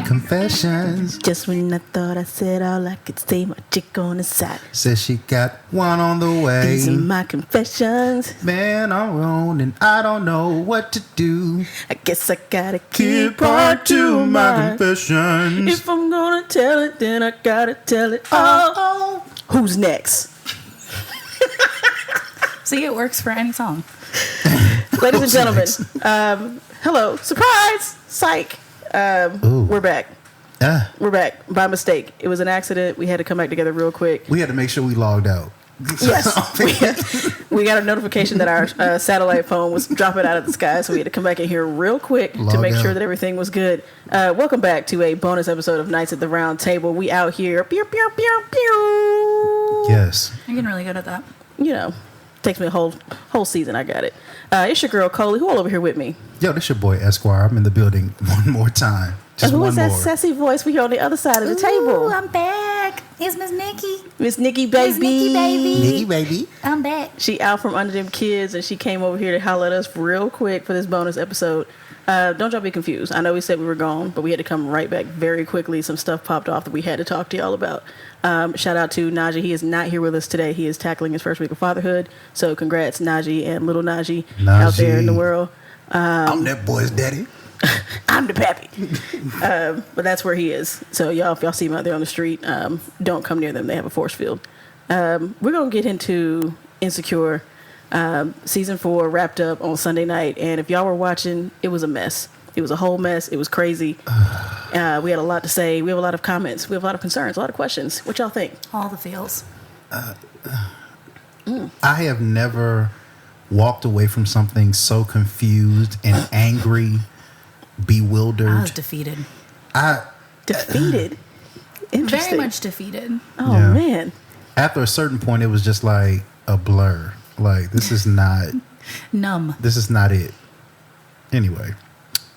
Confessions. Just when I thought I said all I could say, my chick on the side says she got one on the way. These are my confessions. Man, I'm wrong and I don't know what to do. I guess I gotta keep part to my confessions. If I'm gonna tell it, then I gotta tell it. Oh. Who's next? See, it works for any song. Ladies and gentlemen, hello, surprise, psych. We're back. We're back by mistake. It was an accident. We had to come back together real quick. We had to make sure we logged out. Yes. we got a notification that our satellite phone was dropping out of the sky, so we had to come back in here real quick to make sure that everything was good. Welcome back to a bonus episode of Nights at the Round Table. We out here. Pew, pew, pew, pew. Yes. You're getting really good at that. You know, takes me a whole season. I got it. It's your girl Coley. Who all over here with me? Yo, this your boy Esquire. I'm in the building one more time. Just and who one is that more. sassy voice we hear on the other side of the table? I'm back. It's Miss Nikki. Miss Nikki Baby. Miss Nikki Baby. Nikki Baby. I'm back. She out from under them kids, and she came over here to holler at us real quick for this bonus episode. Don't y'all be confused. I know we said we were gone, but we had to come right back very quickly. Some stuff popped off that we had to talk to y'all about. Shout out to Naji. He is not here with us today. He is tackling his first week of fatherhood. So congrats, Naji and little Naji out there in the world. I'm that boy's daddy. I'm the pappy. But that's where he is. So y'all, if y'all see him out there on the street, don't come near them. They have a force field. We're going to get into Insecure. Season 4 wrapped up on Sunday night. And if y'all were watching, it was a mess. It was a whole mess. It was crazy. We had a lot to say. We have a lot of comments. We have a lot of concerns, a lot of questions. What y'all think? All the feels. I have never walked away from something so confused and angry, bewildered. I was defeated. Defeated? Interesting. Very much defeated. Oh, yeah. Man. After a certain point, it was just like a blur. Like, this is not... Numb. This is not it. Anyway.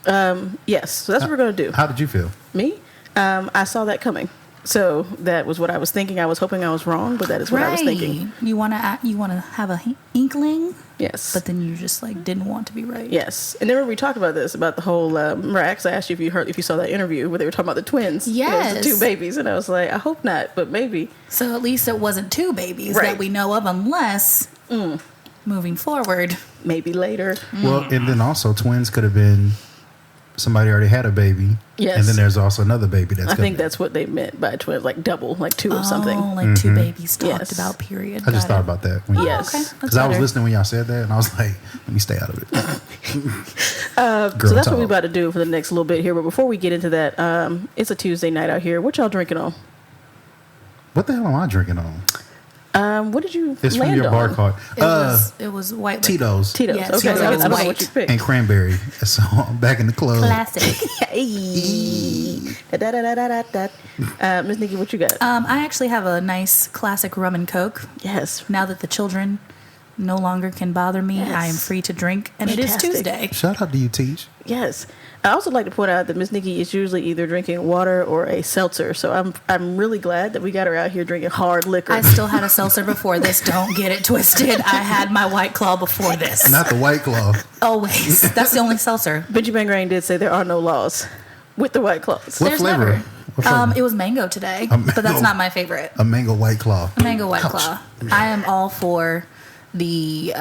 Yes, so that's what we're going to do. How did you feel? Me? I saw that coming. So that was what I was thinking. I was hoping I was wrong, but that is what I was thinking. You want to have a inkling? Yes. But then you just like didn't want to be right. Yes. And then we talked about this, about the whole Rex. I asked you if you saw that interview where they were talking about the twins. Yes. The two babies. And I was like, I hope not, but maybe. So at least it wasn't two babies that we know of, unless moving forward. Maybe later. Well, and then also twins could have been somebody already had a baby. Yes. And then there's also another baby that's I think that's what they meant by twins, like double, like two of something. Oh, like two babies talked about, period. I just thought about that. Yes. Because I was listening when y'all said that, and I was like, let me stay out of it. So that's what we're about to do for the next little bit here. But before we get into that, it's a Tuesday night out here. What y'all drinking on? What the hell am I drinking on? What did you It's land from your on? bar card. It was white. Tito's. Tito's. Yes, Okay, Tito's I don't know white. what you picked. And cranberry. So I'm back in the club. Classic. Miss Nikki, what you got? I actually have a nice classic rum and coke. Yes. Now that the children no longer can bother me, I am free to drink, and Fantastic. it is Tuesday. Shout out to you, Teach. Yes. I also like to point out that Miss Nikki is usually either drinking water or a seltzer. So I'm really glad that we got her out here drinking hard liquor. I still had a seltzer before this. Don't get it twisted. I had my White Claw before this. Not the White Claw. Always. That's the only seltzer. Benji Bang Rain did say there are no laws with the White Claws. What There's flavor? never. What flavor? It was mango today, but that's not my favorite. A mango White Claw. A mango White Ouch. Claw. I am all for the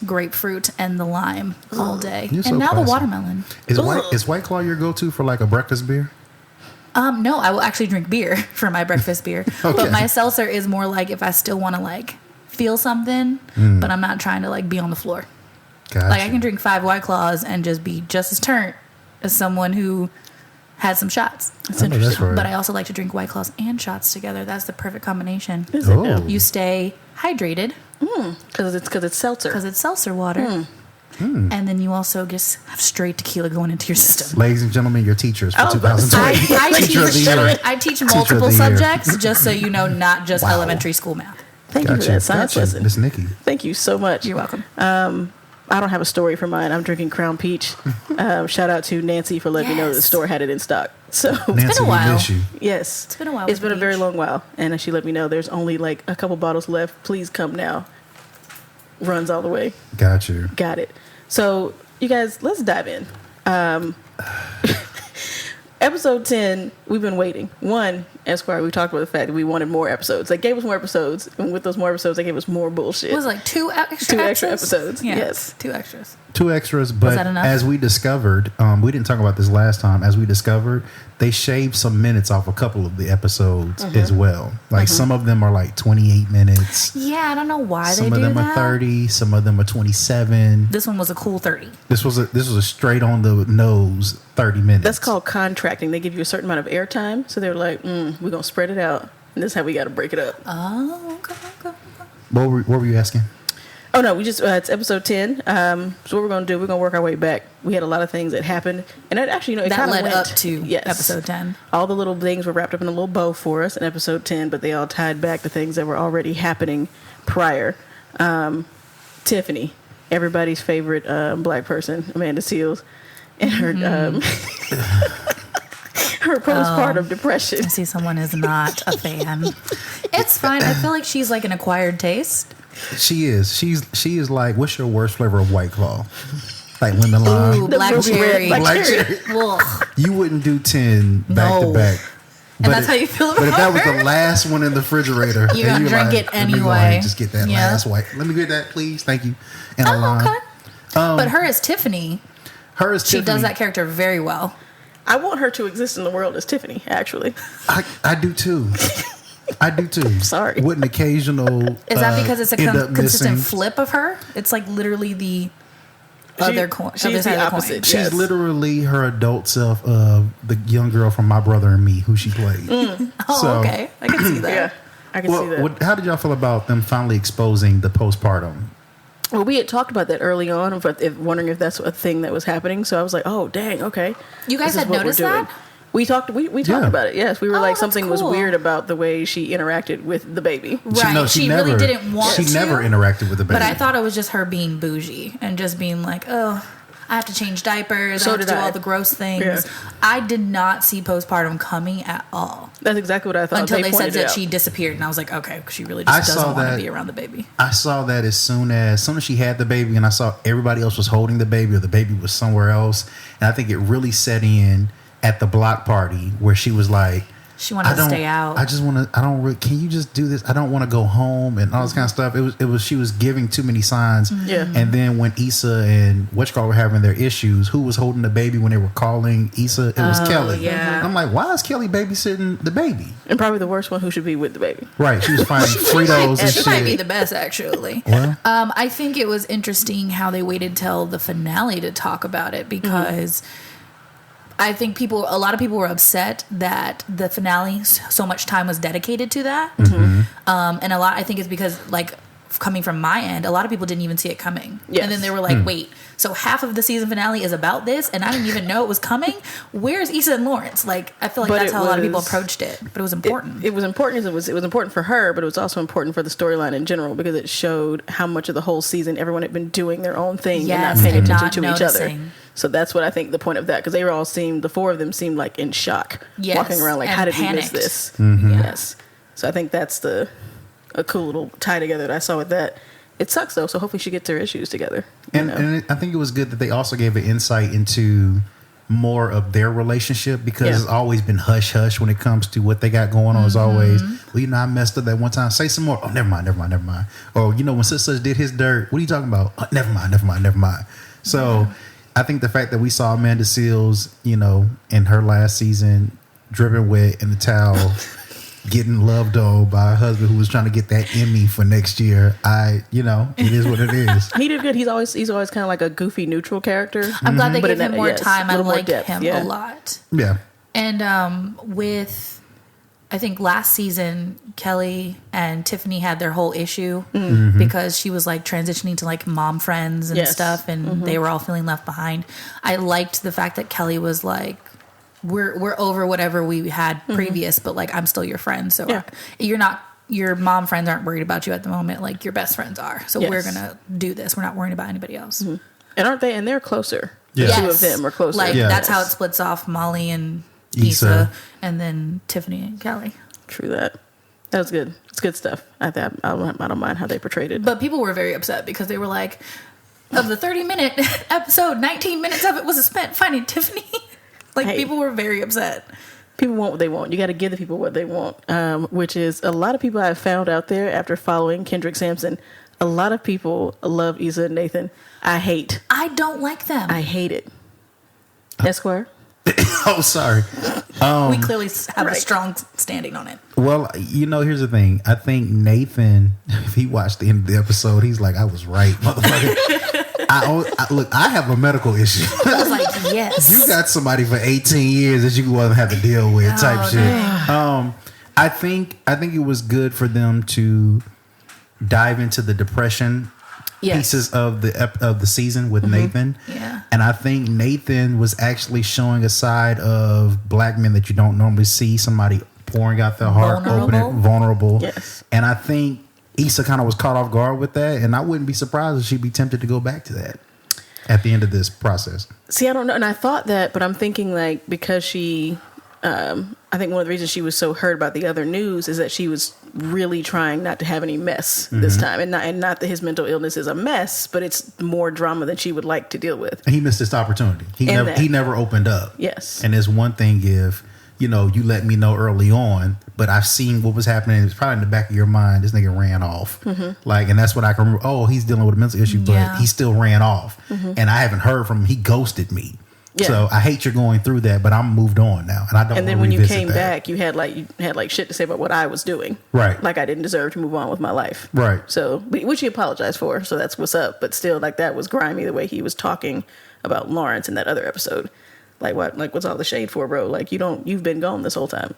grapefruit and the lime all day. You're so and now classy. the watermelon. Is White Claw your go-to for like a breakfast beer? No, I will actually drink beer for my breakfast beer. Okay. But my seltzer is more like if I still want to like feel something, but I'm not trying to like be on the floor. Gotcha. Like I can drink 5 White Claws and just be just as turnt as someone who had some shots. That's I know interesting. that's right. But I also like to drink White Claws and shots together. That's the perfect combination. Is it? Oh. You stay hydrated Because it's seltzer. because it's seltzer water. And then you also just have straight tequila going into your system. Ladies and gentlemen, your teachers for Oh, 2020. I Teacher of the year. I teach Teacher of multiple the year. subjects, just so you know, not just Wow. elementary school math. Thank you for that science lesson. Miss Nikki. Thank you so much. You're welcome. I don't have a story for mine. I'm drinking Crown Peach. Shout out to Nancy for letting me know that the store had it in stock. So Nancy, been a while. we miss you. yes, It's been a while. It's with been a very peach. long while, and she let me know there's only like a couple bottles left. Please come now. Runs all the way. Got you. Got it. So you guys, let's dive in. Episode 10, we've been waiting. One, Esquire, we talked about the fact that we wanted more episodes. They gave us more episodes, and with those more episodes, they gave us more bullshit. It was like two extra episodes. Yeah, Yes. 2 extras. 2 extras, but that enough? as we discovered, we didn't talk about this last time. As we discovered, they shaved some minutes off a couple of the episodes as well. Like some of them are like 28 minutes. Yeah, I don't know why Some they of do them that. are 30. Some of them are 27. This one was a cool 30. This was a straight on the nose 30 minutes. That's called contracting. They give you a certain amount of airtime, so they're like, we're going to spread it out, and this is how we got to break it up. Oh, okay. What were you asking? Oh, no, we just, it's episode 10. So what we're going to do, we're going to work our way back. We had a lot of things that happened, and it actually, it That kind of led went up to episode 10. All the little things were wrapped up in a little bow for us in episode 10, but they all tied back to things that were already happening prior. Tiffany, everybody's favorite black person, Amanda Seals, and her her postpartum depression. I see someone is not a fan. It's fine. I feel like she's like an acquired taste. She is. She is like, what's your worst flavor of White Claw? Like lemon lime. Ooh, black ruby red, cherry. black cherry. Ugh. You wouldn't do 10 back to No. back. And that's how you feel But if about that was her? the last one in the refrigerator, You're then gonna drink like, it let me go ahead anyway. and just get that Yeah. last white. Let me get that, please. Thank you. And a Oh, lime. okay. But her as Tiffany, Her is she Tiffany. does that character very well. I want her to exist in the world as Tiffany, actually. I do too. I do too. Sorry. With an occasional. Is that because it's a end up consistent missing. flip of her? It's like literally the other she's other side the of the opposite. coin. She's Yes. literally her adult self of the young girl from My Brother and Me, who she played. Oh, So- okay. I can see that. Yeah, I can see that. How did y'all feel about them finally exposing the postpartum? Well, we had talked about that early on, but wondering if that's a thing that was happening. So I was like, "Oh, dang, okay." You guys This is had what we're noticed doing. that? We talked. We talked Yeah. about it. Yes, we were Oh, like that's something was cool. weird about the way she interacted with the baby. Right. She really didn't want to. She never interacted with the baby. But I thought it was just her being bougie and just being like, oh, I have to change diapers. So I have to did do I. all the gross things. Yeah. I did not see postpartum coming at all That's exactly what I thought. until they said pointed it that out. she disappeared. And I was like, okay, she really I just saw doesn't want to that. be around the baby. I saw that as soon as she had the baby, and I saw everybody else was holding the baby, or the baby was somewhere else, and I think it really set in at the block party where she was like, She wanted to stay out. I just want to. I don't. Really, can you just do this? I don't want to go home and all this kind of stuff. It was. She was giving too many signs. Yeah. And then when Issa and were having their issues, who was holding the baby when they were calling Issa? It was Kelly. yeah. I'm like, why is Kelly babysitting the baby? And probably the worst one who should be with the baby. Right. She was finding Fritos and She might be shit. the best, actually. Well, I think it was interesting how they waited till the finale to talk about it because I think a lot of people were upset that the finale, so much time was dedicated to that. And I think it's because, like, coming from my end, a lot of people didn't even see it coming. Yes. And then they were like, wait, so half of the season finale is about this and I didn't even know it was coming? Where's Issa and Lawrence? Like, I feel like But that's it how a lot of people was- approached it. But it was important. It was important. It was important for her, but it was also important for the storyline in general because it showed how much of the whole season everyone had been doing their own thing and Yes, not paying and attention not to each other. noticing. So that's what I think the point of that because they were all the 4 of them seemed like in shock, Yes, walking around like, and how did we panicked. miss this? Yeah. Yes. So I think that's a cool little tie together that I saw with that. It sucks though, so hopefully she gets her issues together. and I think it was good that they also gave an insight into more of their relationship because Yeah. it's always been hush hush when it comes to what they got going on. It's always, well, I messed up that one time. Say some more. Oh, never mind. Or when such did his dirt. What are you talking about? Oh, never mind. So I think the fact that we saw Amanda Seals, in her last season, dripping wet in the towel, getting loved on by a husband who was trying to get that Emmy for next year. It is what it is. He did good. He's always kind of like a goofy neutral character. I'm glad they But gave in him that- more yes, time. a I little more like depth, him yeah. a lot. Yeah. And with, I think last season, Kelly and Tiffany had their whole issue because she was like transitioning to like mom friends and Yes. stuff, and they were all feeling left behind. I liked the fact that Kelly was like, "We're over whatever we had previous, but like I'm still your friend, so Yeah. you're not your mom friends aren't worried about you at the moment, like your best friends are. So Yes. we're gonna do this. We're not worrying about anybody else. And aren't they? And they're closer. Yeah. The two of them are closer. Like Yeah. that's how it splits off Molly and Issa. Issa, and then Tiffany and Kelly. True that. That was good. It's good stuff. I don't mind how they portrayed it. But people were very upset because they were like, of the 30-minute episode, 19 minutes of it was spent finding Tiffany. Like, Hey. people were very upset. People want what they want. You got to give the people what they want, which is a lot of people I've found out there after following Kendrick Sampson. A lot of people love Issa and Nathan. I don't like them. I hate it. Esquire? Oh, sorry. We clearly have a strong standing on it. Well, here's the thing. I think Nathan, if he watched the end of the episode, he's like, I was right, motherfucker. Look, I have a medical issue. I was like, yes. You got somebody for 18 years that you wasn't have to deal with type shit. I think it was good for them to dive into the depression pieces of the season with Nathan. Yeah. And I think Nathan was actually showing a side of black men that you don't normally see. Somebody pouring out their heart, vulnerable. Yes. And I think Issa kind of was caught off guard with that. And I wouldn't be surprised if she'd be tempted to go back to that at the end of this process. See, I don't know. And I thought that, but I'm thinking like because she, I think one of the reasons she was so hurt about the other news is that she was really trying not to have any mess this time. And not that his mental illness is a mess, but it's more drama than she would like to deal with. And he missed this opportunity. He never opened up. Yes. And there's one thing if, you let me know early on, but I've seen what was happening. It's probably in the back of your mind. This nigga ran off. Like, and that's what I can remember. Oh, he's dealing with a mental issue, but he still ran off. And I haven't heard from him. He ghosted me. Yeah. So I hate you're going through that, but I'm moved on now, and I don't. And then when you came back, you had shit to say about what I was doing. Right. Like I didn't deserve to move on with my life. Right. So, which he apologized for. So that's what's up. But still, like that was grimy the way he was talking about Lawrence in that other episode. Like what? Like what's all the shade for, bro? Like you've been gone this whole time.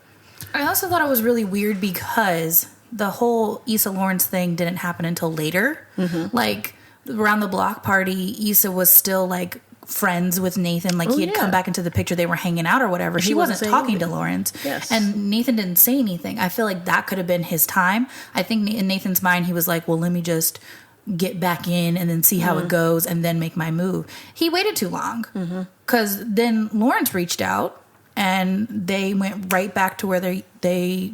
I also thought it was really weird because the whole Issa Lawrence thing didn't happen until later. Like around the block party, Issa was still like friends with Nathan. Like he had come back into the picture. They were hanging out or whatever. She wasn't talking to Lawrence. Yes. And Nathan didn't say anything. I feel like that could have been his time. I think in Nathan's mind, he was like, well, let me just get back in and then see how it goes and then make my move. He waited too long because then Lawrence reached out and they went right back to where they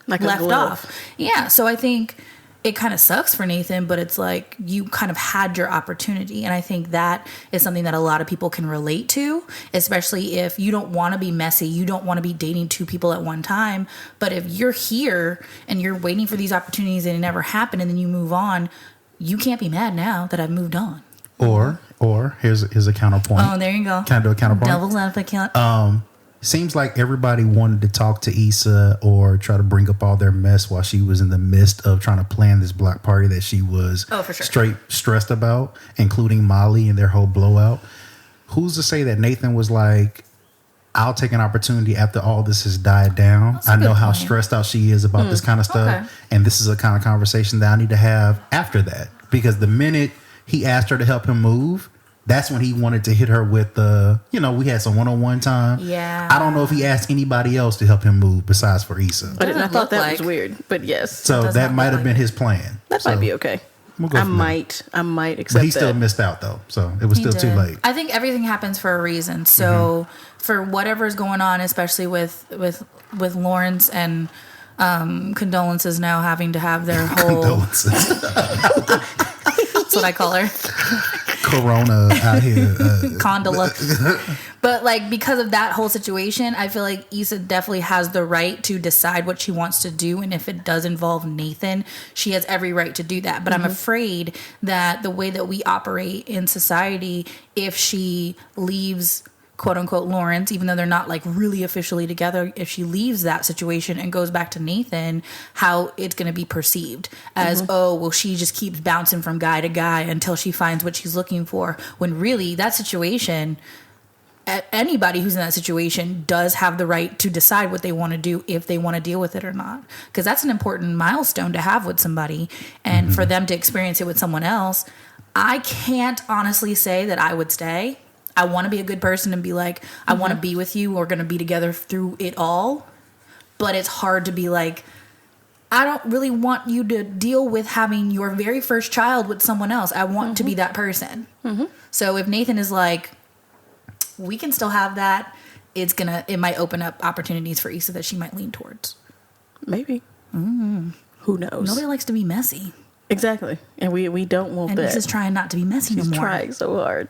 Like left off. Yeah. So I think it kind of sucks for Nathan, but it's like you kind of had your opportunity. And I think that is something that a lot of people can relate to, especially if you don't want to be messy. You don't want to be dating two people at one time. But if you're here and you're waiting for these opportunities and it never happened and then you move on, you can't be mad now that I've moved on. Or here's a counterpoint. Oh, there you go. Can I do a counterpoint? Devil's advocate. Seems like everybody wanted to talk to Issa or try to bring up all their mess while she was in the midst of trying to plan this block party that she was for sure. straight stressed about, including Molly and their whole blowout. Who's to say that Nathan was like, I'll take an opportunity after all this has died down. I know how stressed out she is about this kind of stuff. Okay. And this is a kind of conversation that I need to have after that. Because the minute he asked her to help him move, that's when he wanted to hit her with we had some one-on-one time. Yeah. I don't know if he asked anybody else to help him move besides for Issa. But I thought that like- was weird. But yes. So that might have been his plan. That might be okay. We'll go I from there. might accept But he that. still missed out though. So it was He still too did. late. I think everything happens for a reason. So for whatever's going on, especially with Lawrence and condolences now having to have their whole Condolences. that's what I call her. Corona out here. Condola. But like because of that whole situation, I feel like Issa definitely has the right to decide what she wants to do, and if it does involve Nathan, she has every right to do that. But I'm afraid that the way that we operate in society, if she leaves quote unquote Lawrence, even though they're not like really officially together, if she leaves that situation and goes back to Nathan, how it's going to be perceived as, oh, well, she just keeps bouncing from guy to guy until she finds what she's looking for. When really that situation, anybody who's in that situation does have the right to decide what they want to do, if they want to deal with it or not. Because that's an important milestone to have with somebody, and for them to experience it with someone else. I can't honestly say that I would stay. I want to be a good person and be like, I want to be with you. We're going to be together through it all. But it's hard to be like, I don't really want you to deal with having your very first child with someone else. I want to be that person. So if Nathan is like, we can still have that, it might open up opportunities for Issa that she might lean towards. Maybe. Who knows? Nobody likes to be messy. Exactly. And we don't want that. And Issa's trying not to be messy no more. She's trying so hard.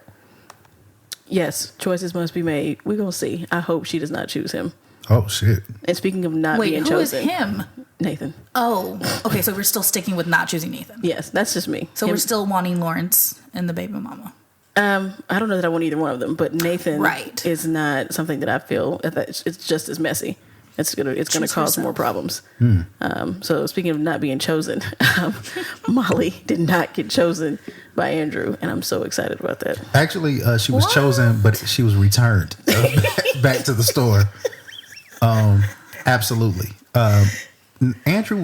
Yes, choices must be made. We're going to see. I hope she does not choose him. Oh, shit. And speaking of not being chosen. Wait, who is him? Nathan. Oh, okay. So we're still sticking with not choosing Nathan. Yes, that's just me. So we're still wanting Lawrence and the baby mama. I don't know that I want either one of them, but Nathan Right. is not something that I feel that it's just as messy. It's gonna cause more problems. So speaking of not being chosen, Molly did not get chosen by Andrew, and I'm so excited about that. Actually, she was chosen, but she was returned back to the store. Absolutely. Andrew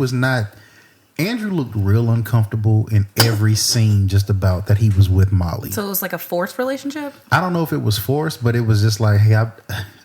looked real uncomfortable in every scene just about that he was with Molly. So it was like a forced relationship? I don't know if it was forced, but it was just like, hey,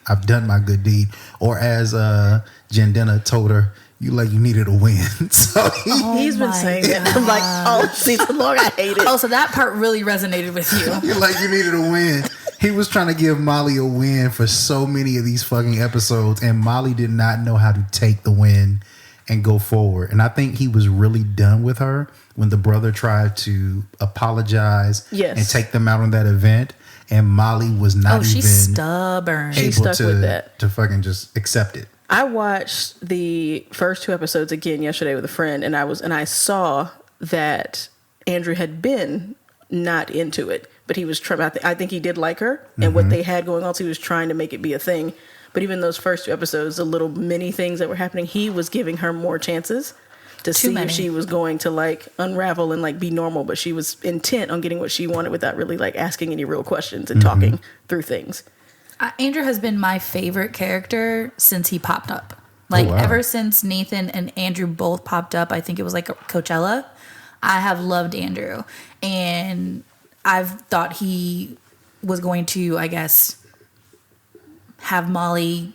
I've done my good deed. Or as Jandena told her, you needed a win. So he's been saying that like all season long. I hate it. Oh, so that part really resonated with you. You're like, you needed a win. He was trying to give Molly a win for so many of these fucking episodes, and Molly did not know how to take the win and go forward. And I think he was really done with her when the brother tried to apologize and take them out on that event. And Molly was not she's stubborn. She's stuck with that. To fucking just accept it. I watched the first 2 episodes again yesterday with a friend, and I saw that Andrew had been not into it, but he was trying. I think he did like her and what they had going on. So he was trying to make it be a thing. But even those first 2 episodes, the little mini things that were happening, he was giving her more chances to see if she was going to unravel and be normal. But she was intent on getting what she wanted without really asking any real questions and talking through things. Andrew has been my favorite character since he popped up. Ever since Nathan and Andrew both popped up, I think it was Coachella, I have loved Andrew. And I've thought he was going to, I guess, have Molly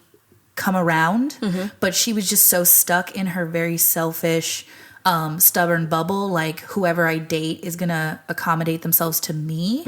come around, but she was just so stuck in her very selfish, stubborn bubble. Whoever I date is gonna accommodate themselves to me.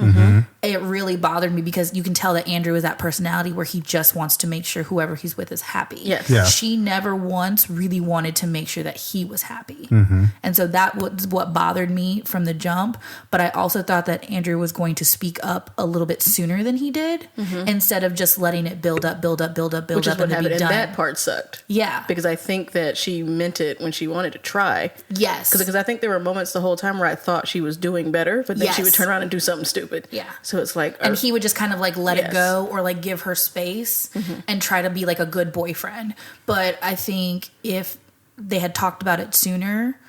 It really bothered me because you can tell that Andrew is that personality where he just wants to make sure whoever he's with is happy. Yes. Yeah. She never once really wanted to make sure that he was happy. And so that was what bothered me from the jump. But I also thought that Andrew was going to speak up a little bit sooner than he did, instead of just letting it build up, Which is what and happened. be done. And that part sucked. Yeah. Because I think that she meant it when she wanted to try. Yes. Because I think there were moments the whole time where I thought she was doing better, but then she would turn around and do something stupid. Yeah. So it's and he would just kind of let it go or give her space and try to be a good boyfriend. But I think if they had talked about it sooner,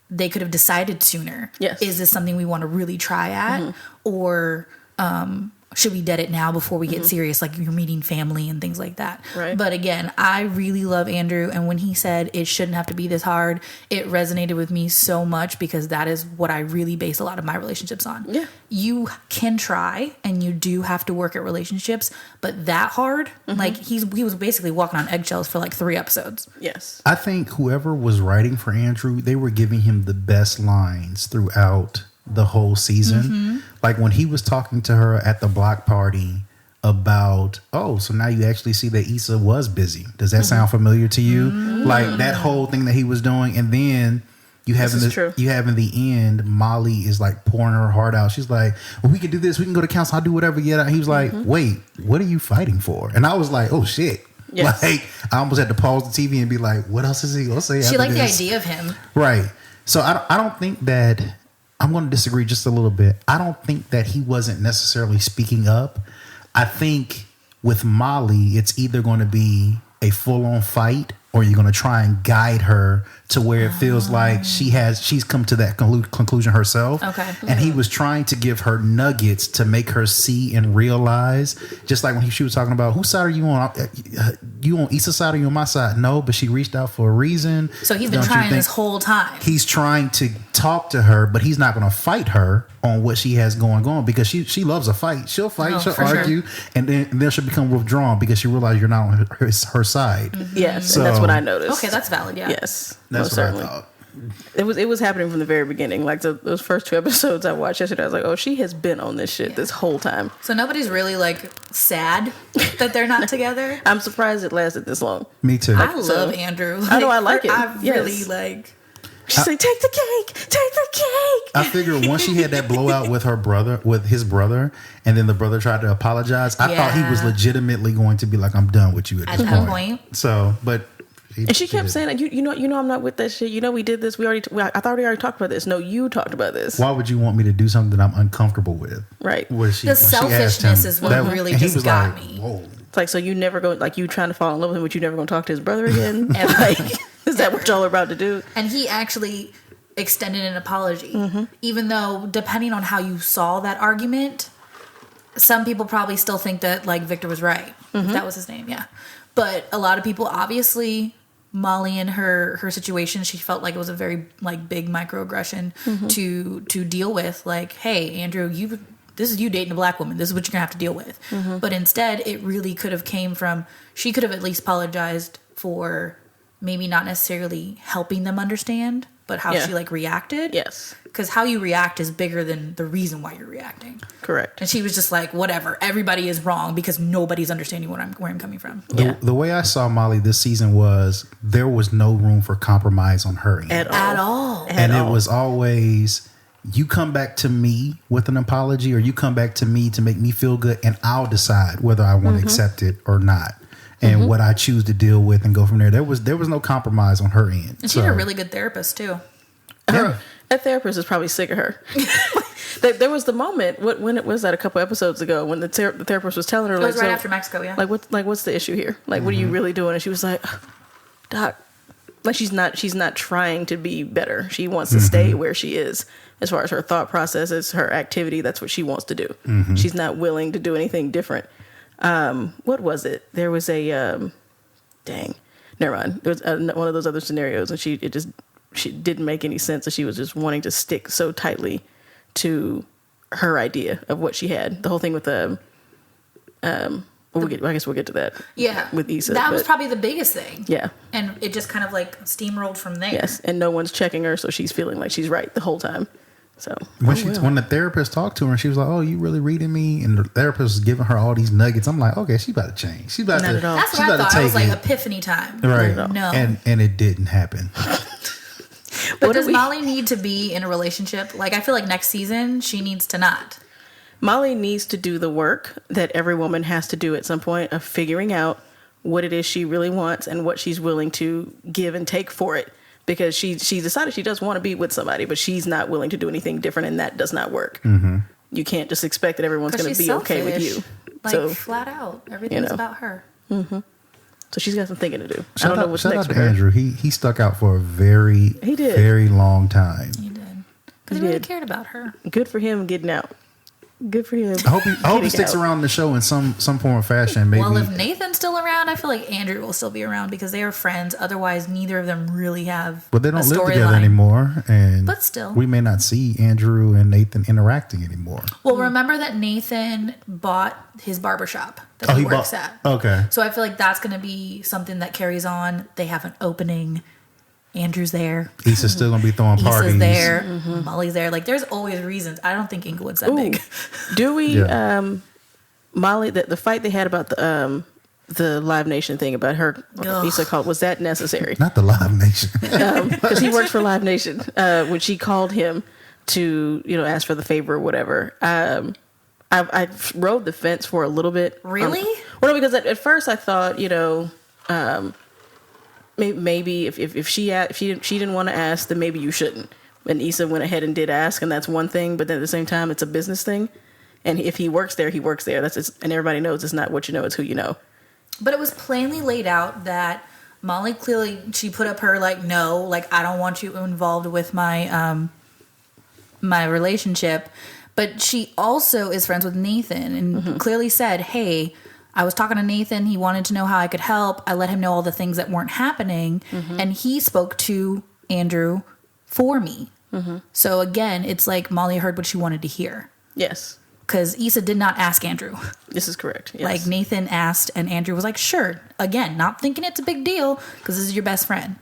they could have decided sooner. Yes. Is this something we want to really try at? Or should we dead it now before we get serious? You're meeting family and things like that. Right. But again, I really love Andrew. And when he said it shouldn't have to be this hard, it resonated with me so much because that is what I really base a lot of my relationships on. Yeah. You can try and you do have to work at relationships, but that hard, he was basically walking on eggshells for 3 episodes. Yes. I think whoever was writing for Andrew, they were giving him the best lines throughout the whole season. When he was talking to her at the block party about, so now you actually see that Issa was busy. Does that sound familiar to you? That whole thing that he was doing. And then you have in the end, Molly is pouring her heart out. She's like, well, we can do this. We can go to council. I'll do whatever. Yeah. He was like, wait, what are you fighting for? And I was like, oh shit. Yes. I almost had to pause the TV and be like, what else is he going to say? She liked this? the idea of him. Right. So I don't think that, I'm going to disagree just a little bit. I don't think that he wasn't necessarily speaking up. I think with Molly, it's either going to be a full-on fight or you're going to try and guide her to where it feels like she's come to that conclusion herself. Okay. And he was trying to give her nuggets to make her see and realize, just like when she was talking about, whose side are you on? You on Issa's side or you on my side? No, but she reached out for a reason. So he's been trying this whole time. He's trying to talk to her, but he's not going to fight her on what she has going on because she loves a fight. She'll fight, she'll argue, and then she'll become withdrawn because she realizes you're not on her side. Yes, so, and that's what I noticed. Okay, that's valid, yeah. Yes. That's what I thought. It was happening from the very beginning. Like those first 2 episodes I watched yesterday, I was like, oh, she has been on this shit this whole time. So nobody's really like sad that they're not together. I'm surprised it lasted this long. Me too. I love Andrew. Like, I know, I like it. I really Yes. like. She's like, take the cake, take the cake. I figured once she had that blowout with his brother, and then the brother tried to apologize, I thought he was legitimately going to be like, I'm done with you at this point. So, but. And she kept saying, you know, I'm not with that shit. You know, we did this. I thought we already talked about this. No, you talked about this. Why would you want me to do something that I'm uncomfortable with? Right. The selfishness is what really just got me. Whoa. It's like, so you never go, like, you trying to fall in love with him, but you never going to talk to his brother again? And like, is that what y'all are about to do? And he actually extended an apology, even though depending on how you saw that argument, some people probably still think that like Victor was right. If that was his name, yeah. But a lot of people, obviously, Molly in her situation, she felt like it was a very like big microaggression to deal with. Like, hey, Andrew, this is you dating a black woman. This is what you're gonna have to deal with. But instead, it really could have came from, she could have at least apologized for maybe not necessarily helping them understand, but how she like reacted. Yes. Because how you react is bigger than the reason why you're reacting. Correct. And she was just like, whatever, everybody is wrong because nobody's understanding where I'm coming from. The way I saw Molly this season was there was no room for compromise on her end. At all. And it was always, you come back to me with an apology, or you come back to me to make me feel good, and I'll decide whether I want to accept it or not. And what I choose to deal with and go from there. There was no compromise on her end. And she's a really good therapist too. Yeah. That therapist is probably sick of her. There was the moment, when it was that a couple episodes ago, when the therapist was telling her, it like, was right after Mexico, yeah. What's the issue here? Like, what are you really doing? And she was like, Doc, like she's not trying to be better. She wants to stay where she is. As far as her thought process is, her activity, that's what she wants to do. She's not willing to do anything different. What was it? There was a never mind. There was one of those other scenarios, and she didn't make any sense. And she was just wanting to stick so tightly to her idea of what she had. The whole thing with I guess we'll get to that. Yeah, with Issa. That was probably the biggest thing. Yeah, and it just kind of like steamrolled from there. Yes, and no one's checking her, so she's feeling like she's right the whole time. So when the therapist talked to her, she was like, "Oh, you really reading me?" And the therapist was giving her all these nuggets. I'm like, "Okay, she's about to change. She's about Not to." at all. That's what I thought. I was like, epiphany time. Right? No, and it didn't happen. But does Molly need to be in a relationship? Like, I feel like next season she needs to not. Molly needs to do the work that every woman has to do at some point of figuring out what it is she really wants and what she's willing to give and take for it. Because she decided she does want to be with somebody, but she's not willing to do anything different, and that does not work. You can't just expect that everyone's going to be okay with you. Like, so, flat out, everything's about her. So she's got some thinking to do. I don't know what's next for her. Andrew. He stuck out for a very long time. He did. Because he really cared about her. Good for him getting out. Good for him. I hope he sticks around the show in some form or fashion. Maybe. Well, if Nathan's still around, I feel like Andrew will still be around because they are friends. Otherwise, neither of them really have. But they don't live together anymore, but still, we may not see Andrew and Nathan interacting anymore. Well, remember that Nathan bought his barbershop that he works at. Okay. So I feel like that's going to be something that carries on. They have an opening. Andrew's there. Issa's still gonna be throwing parties. Issa's there. Molly's there. Like, there's always reasons. I don't think Inglewood's that big. Do we? Yeah. Molly, the fight they had about the Live Nation thing about her, Issa called, was that necessary? Not the Live Nation, because he works for Live Nation. When she called him to ask for the favor or whatever, I rode the fence for a little bit. Really? Well, no, because at first I thought maybe if she didn't want to ask, then maybe you shouldn't. And Issa went ahead and did ask, and that's one thing. But then at the same time, it's a business thing. And if he works there, he works there. And everybody knows it's not what you know, it's who you know. But it was plainly laid out that Molly clearly, she put up her no, I don't want you involved with my my relationship. But she also is friends with Nathan and clearly said, hey, I was talking to Nathan. He wanted to know how I could help. I let him know all the things that weren't happening. And he spoke to Andrew for me. So again, it's like Molly heard what she wanted to hear. Yes. Because Issa did not ask Andrew. This is correct. Yes. Like, Nathan asked and Andrew was like, sure. Again, not thinking it's a big deal because this is your best friend.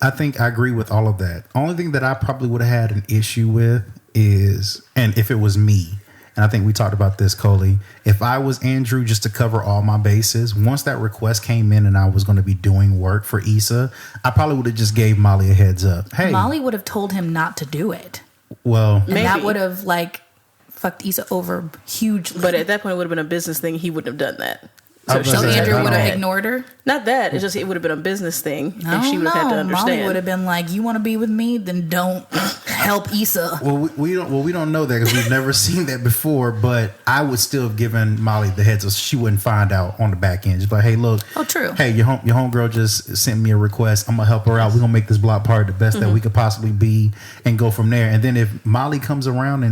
I think I agree with all of that. Only thing that I probably would have had an issue with is, and if it was me, and I think we talked about this, Coley, if I was Andrew, just to cover all my bases, once that request came in and I was going to be doing work for Issa, I probably would have just gave Molly a heads up. Hey, Molly would have told him not to do it. Well, And maybe that would have like fucked Issa over hugely. But at that point, it would have been a business thing. He wouldn't have done that. I was So gonna say, Andrew I would have don't- ignored her. Not that. It's just it would have been a business thing, I and she don't would have had to know. understand. Molly would have been like, "You want to be with me? Then don't help Issa." Well, we don't know that because we've never seen that before. But I would still have given Molly the heads up so she wouldn't find out on the back end. Just like, hey, look, Oh, true. Hey, your homegirl just sent me a request. I'm gonna help her out. We're gonna make this block party the best that we could possibly be, and go from there. And then if Molly comes around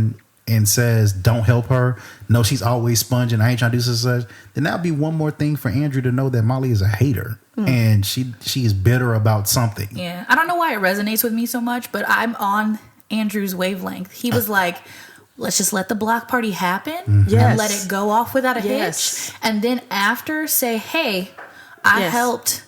and says don't help her, no, she's always sponging, I ain't trying to do such, then that'll be one more thing for Andrew to know that Molly is a hater and she is bitter about something. Yeah, I don't know why it resonates with me so much, but I'm on Andrew's wavelength. He was like, let's just let the block party happen Yes. and let it go off without a Yes. hitch. And then after say, hey, I Yes. helped.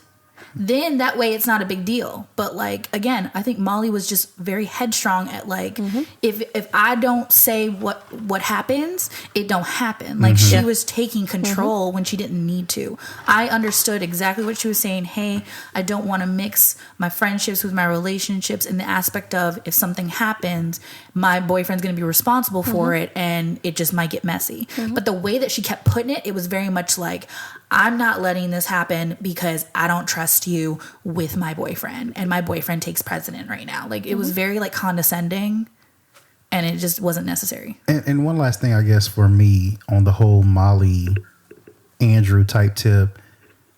Then that way it's not a big deal. But like, again, I think Molly was just very headstrong at like, if I don't say what happens, it don't happen. Like she was taking control when she didn't need to. I understood exactly what she was saying. Hey, I don't want to mix my friendships with my relationships in the aspect of if something happens, my boyfriend's going to be responsible for it and it just might get messy. But the way that she kept putting it, it was very much like, I'm not letting this happen because I don't trust you with my boyfriend and my boyfriend takes precedent right now. Like it was very like condescending and it just wasn't necessary. And one last thing, I guess, for me on the whole Molly Andrew type tip,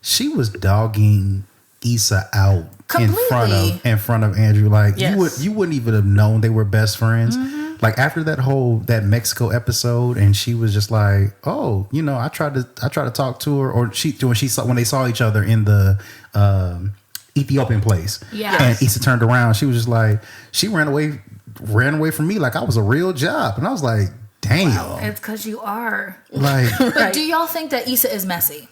she was dogging Issa out Completely. in front of Andrew. Like Yes. you wouldn't even have known they were best friends. Like after that Mexico episode, and she was just like, "Oh, I tried to talk to her," or when they saw each other in the Ethiopian place. Yeah. And Issa turned around. She was just like, she ran away from me like I was a real job, and I was like, "Damn!" It's because you are. Like, But do y'all think that Issa is messy?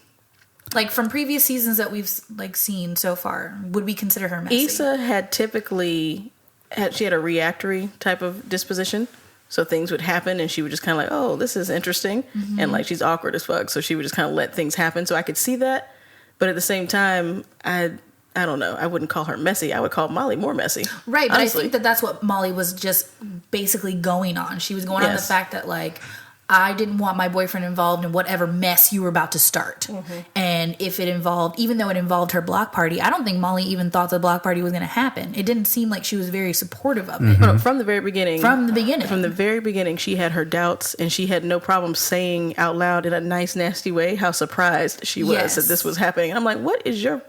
Like from previous seasons that we've like seen so far, would we consider her messy? Issa had she had a reactory type of disposition. So things would happen and she would just kind of like, oh, this is interesting. And like, she's awkward as fuck. So she would just kind of let things happen. So I could see that. But at the same time, I don't know. I wouldn't call her messy. I would call Molly more messy. Right, but honestly. I think that that's what Molly was just basically going on. She was going on the Yes. fact that, like, I didn't want my boyfriend involved in whatever mess you were about to start. And if it involved, even though it involved her block party, I don't think Molly even thought the block party was going to happen. It didn't seem like she was very supportive of it. No, from the very beginning. From the beginning. From the very beginning, she had her doubts and she had no problem saying out loud in a nice, nasty way how surprised she was Yes. that this was happening. And I'm like, what is your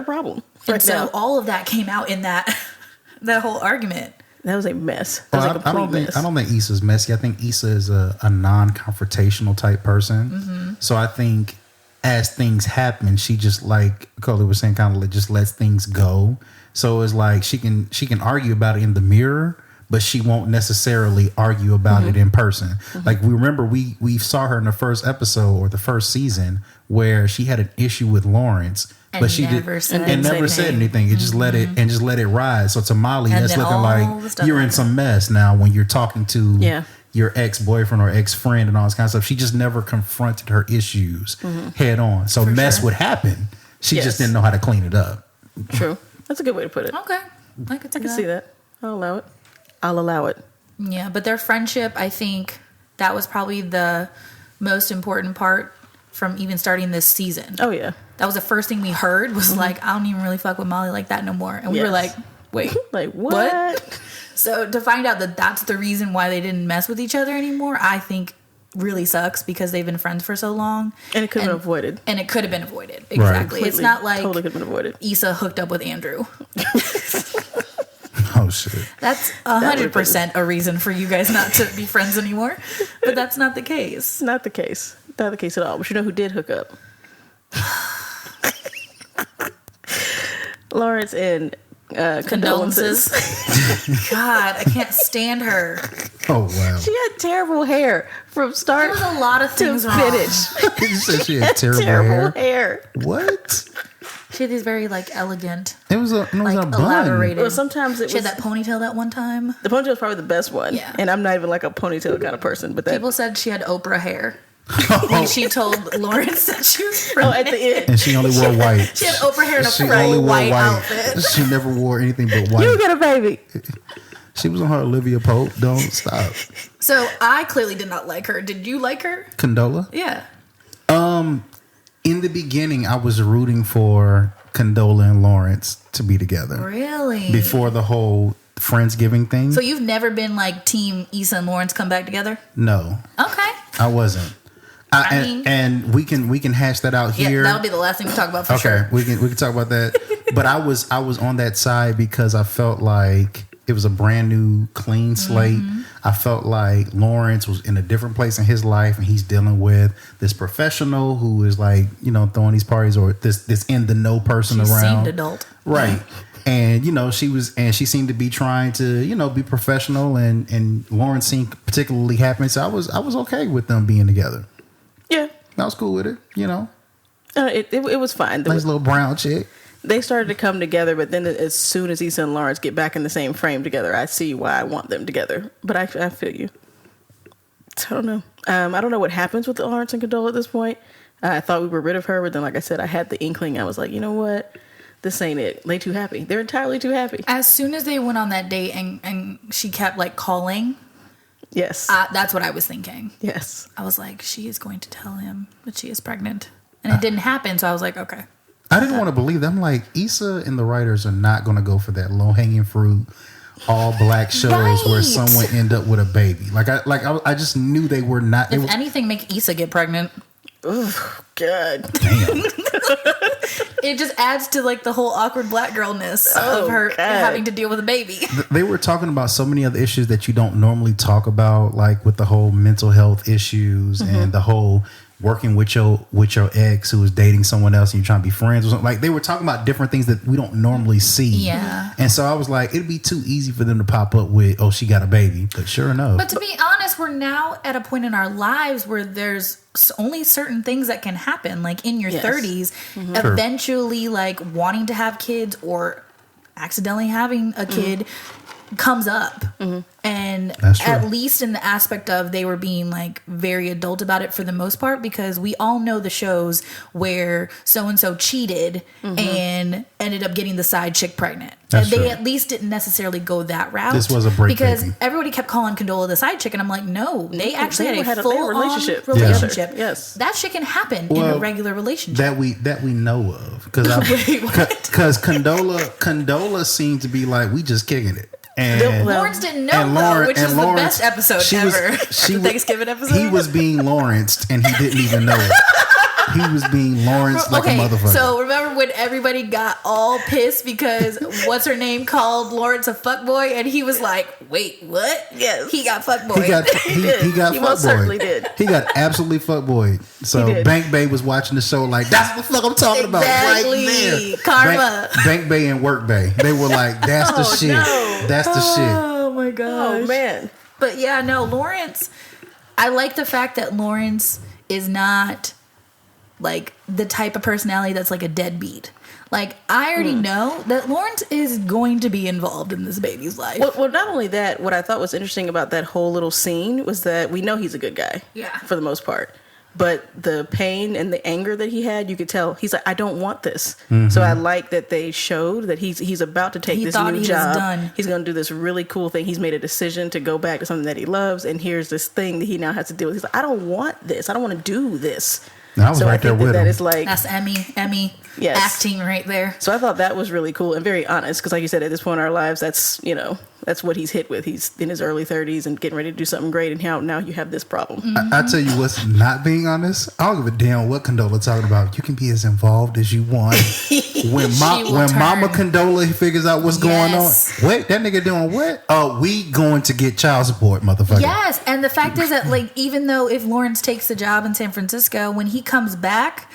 problem And right so now? all of that came out in that whole argument. That was a mess. That was a I complete don't think mess. I don't think Issa's messy. I think Issa is a non-confrontational type person. So I think as things happen, she just, like Coley was saying, kind of like just lets things go. So it's like she can argue about it in the mirror, but she won't necessarily argue about it in person. Like we remember we saw her in the first episode or the first season where she had an issue with Lawrence. And But she never said never said anything. It just let it ride. So to Molly, And that's then looking all the like stuff you're in happened. some mess now when you're talking to Yeah. your ex-boyfriend or ex-friend and all this kind of stuff. She just never confronted her issues head on. So mess would happen. She Yes. just didn't know how to clean it up. True. That's a good way to put it. Okay. I could I can see that. I'll allow it. Yeah, but their friendship, I think that was probably the most important part from even starting this season. Oh, yeah. That was the first thing we heard was like, I don't even really fuck with Molly like that no more. And we were Yes. like, wait, Like, what? So to find out that that's the reason why they didn't mess with each other anymore, I think really sucks because they've been friends for so long. And it could have been avoided. And it could have been avoided. Exactly. It's Completely, not like totally could have been avoided. Issa hooked up with Andrew. Oh shit. That's would've 100% a reason for you guys not to be friends anymore. But that's not the case. Not the case. Not the case at all. But you know who did hook up? Lawrence and condolences. God, I can't stand her. Oh wow. She had terrible hair from There start was a lot of to things wrong. finish. You said she had terrible Terrible hair. hair. What? She had these very like elegant, It was a bun. elaborated. Well, sometimes it She was had that ponytail that one time. the ponytail was probably the best one. Yeah. And I'm not even like a ponytail kind of person, but that People said she had Oprah hair. When she told Lawrence that she was at the end. And she only wore white. She had Oprah hair in a She full only wore white white. outfit. She never wore anything but white. You got a baby. She was on her Olivia Pope. Don't stop. So I clearly did not like her. Did you like her? Condola? Yeah. In the beginning, I was rooting for Condola and Lawrence to be together. Really? Before the whole Friendsgiving thing. So you've never been like Team Issa and Lawrence come back together? No. Okay. I wasn't. I mean- and we can hash that out here. Yeah, that'll be the last thing we talk about for sure. we can talk about that. But I was on that side because I felt like it was a brand new clean slate. Mm-hmm. I felt like Lawrence was in a different place in his life, and he's dealing with this professional who is like, throwing these parties, or this in the know person She around. seemed adult. Right. And she seemed to be trying to be professional, and Lawrence seemed particularly happy. So I was okay with them being together. Yeah. I was cool with it, It was fine. Nice little brown chick. They started to come together, but then as soon as Issa and Lawrence get back in the same frame together, I see why I want them together. But I feel you. I don't know. I don't know what happens with Lawrence and Condola at this point. I thought we were rid of her, but then, like I said, I had the inkling. I was like, you know what? This ain't it. They too happy. They're entirely too happy. As soon as they went on that date and she kept like calling, Yes. that's what I was thinking. Yes. I was like, she is going to tell him that she is pregnant. And it didn't happen, so I was like, okay. I didn't want to believe that. I'm like, Issa and the writers are not going to go for that low hanging fruit, all black shows where Right. someone end up with a baby. I just knew they were not. If anything, make Issa get pregnant. Oh, God. Damn. It just adds to like the whole awkward black girlness Oh, of her God. having to deal with a baby. They were talking about so many other issues that you don't normally talk about, like with the whole mental health issues and the whole working with your ex who was dating someone else and you're trying to be friends or something. Like they were talking about different things that we don't normally see. Yeah. And so I was like, it'd be too easy for them to pop up with, oh, she got a baby. But sure enough. But to be honest, we're now at a point in our lives where there's only certain things that can happen. Like in your Yes. 30s, eventually like wanting to have kids or accidentally having a kid comes up. And That's true. at least in the aspect of they were being like very adult about it for the most part, because we all know the shows where so-and-so cheated and ended up getting the side chick pregnant. That's And they true. at least didn't necessarily go that route. This was a break because baby. everybody kept calling Condola the side chick, and I'm like, no, they actually They had a they full relationship. relationship. Yes. That shit can happen in Well, a regular relationship. that we know of, because Condola seemed to be like, we just kicking it. And Well, Lawrence didn't know, though, which is the best episode ever. The Thanksgiving episode. He was being Lawrenced and he didn't even know it. He was being Lawrence like a motherfucker. So remember when everybody got all pissed because what's her name called Lawrence a fuckboy, and he was like, "Wait, what? Yes. he got fuckboy." he got He most certainly did. He got absolutely fuckboy. So He did. Bank Bay was watching the show like, that's what the fuck I'm talking about Exactly. right there. Karma. Bank Bay and Work Bay. They were like, that's the shit. no. That's the shit. Oh my gosh. Oh, man. But yeah, no, Lawrence. I like the fact that Lawrence is not like the type of personality that's like a deadbeat. Like, I already know that Lawrence is going to be involved in this baby's life. Well, not only that, what I thought was interesting about that whole little scene was that we know he's a good guy. Yeah. For the most part. But the pain and the anger that he had, you could tell he's like, I don't want this. So I like that they showed that he's about to take He this thought new he was job. done. He's going to do this really cool thing. He's made a decision to go back to something that he loves, and here's this thing that he now has to deal with. He's like, I don't want this. I don't want to do this. And I was right there think with that him. is like That's Emmy Yes. acting right there. So I thought that was really cool and very honest because, like you said, at this point in our lives, that's what he's hit with. He's in his early 30s and getting ready to do something great, and now you have this problem. I tell you what's not being honest. I don't give a damn what Condola talking about. You can be as involved as you want. When will Mama turn. Condola figures out what's going on, Yes. wait, that nigga doing what? Oh, we going to get child support, motherfucker. Yes, and the fact is that, like, even though if Lawrence takes the job in San Francisco, when he comes back,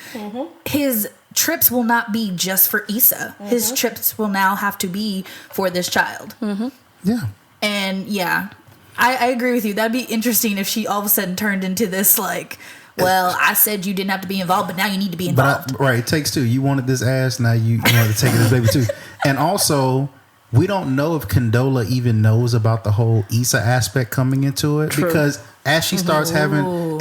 his trips will not be just for Issa. His trips will now have to be for this child. Yeah. And yeah, I agree with you. That'd be interesting if she all of a sudden turned into this, like, well, I said you didn't have to be involved, but now you need to be involved. Right, it takes two. You wanted this ass, now you want to take this baby too. And also, we don't know if Condola even knows about the whole Issa aspect coming into it. True. Because as she starts growing,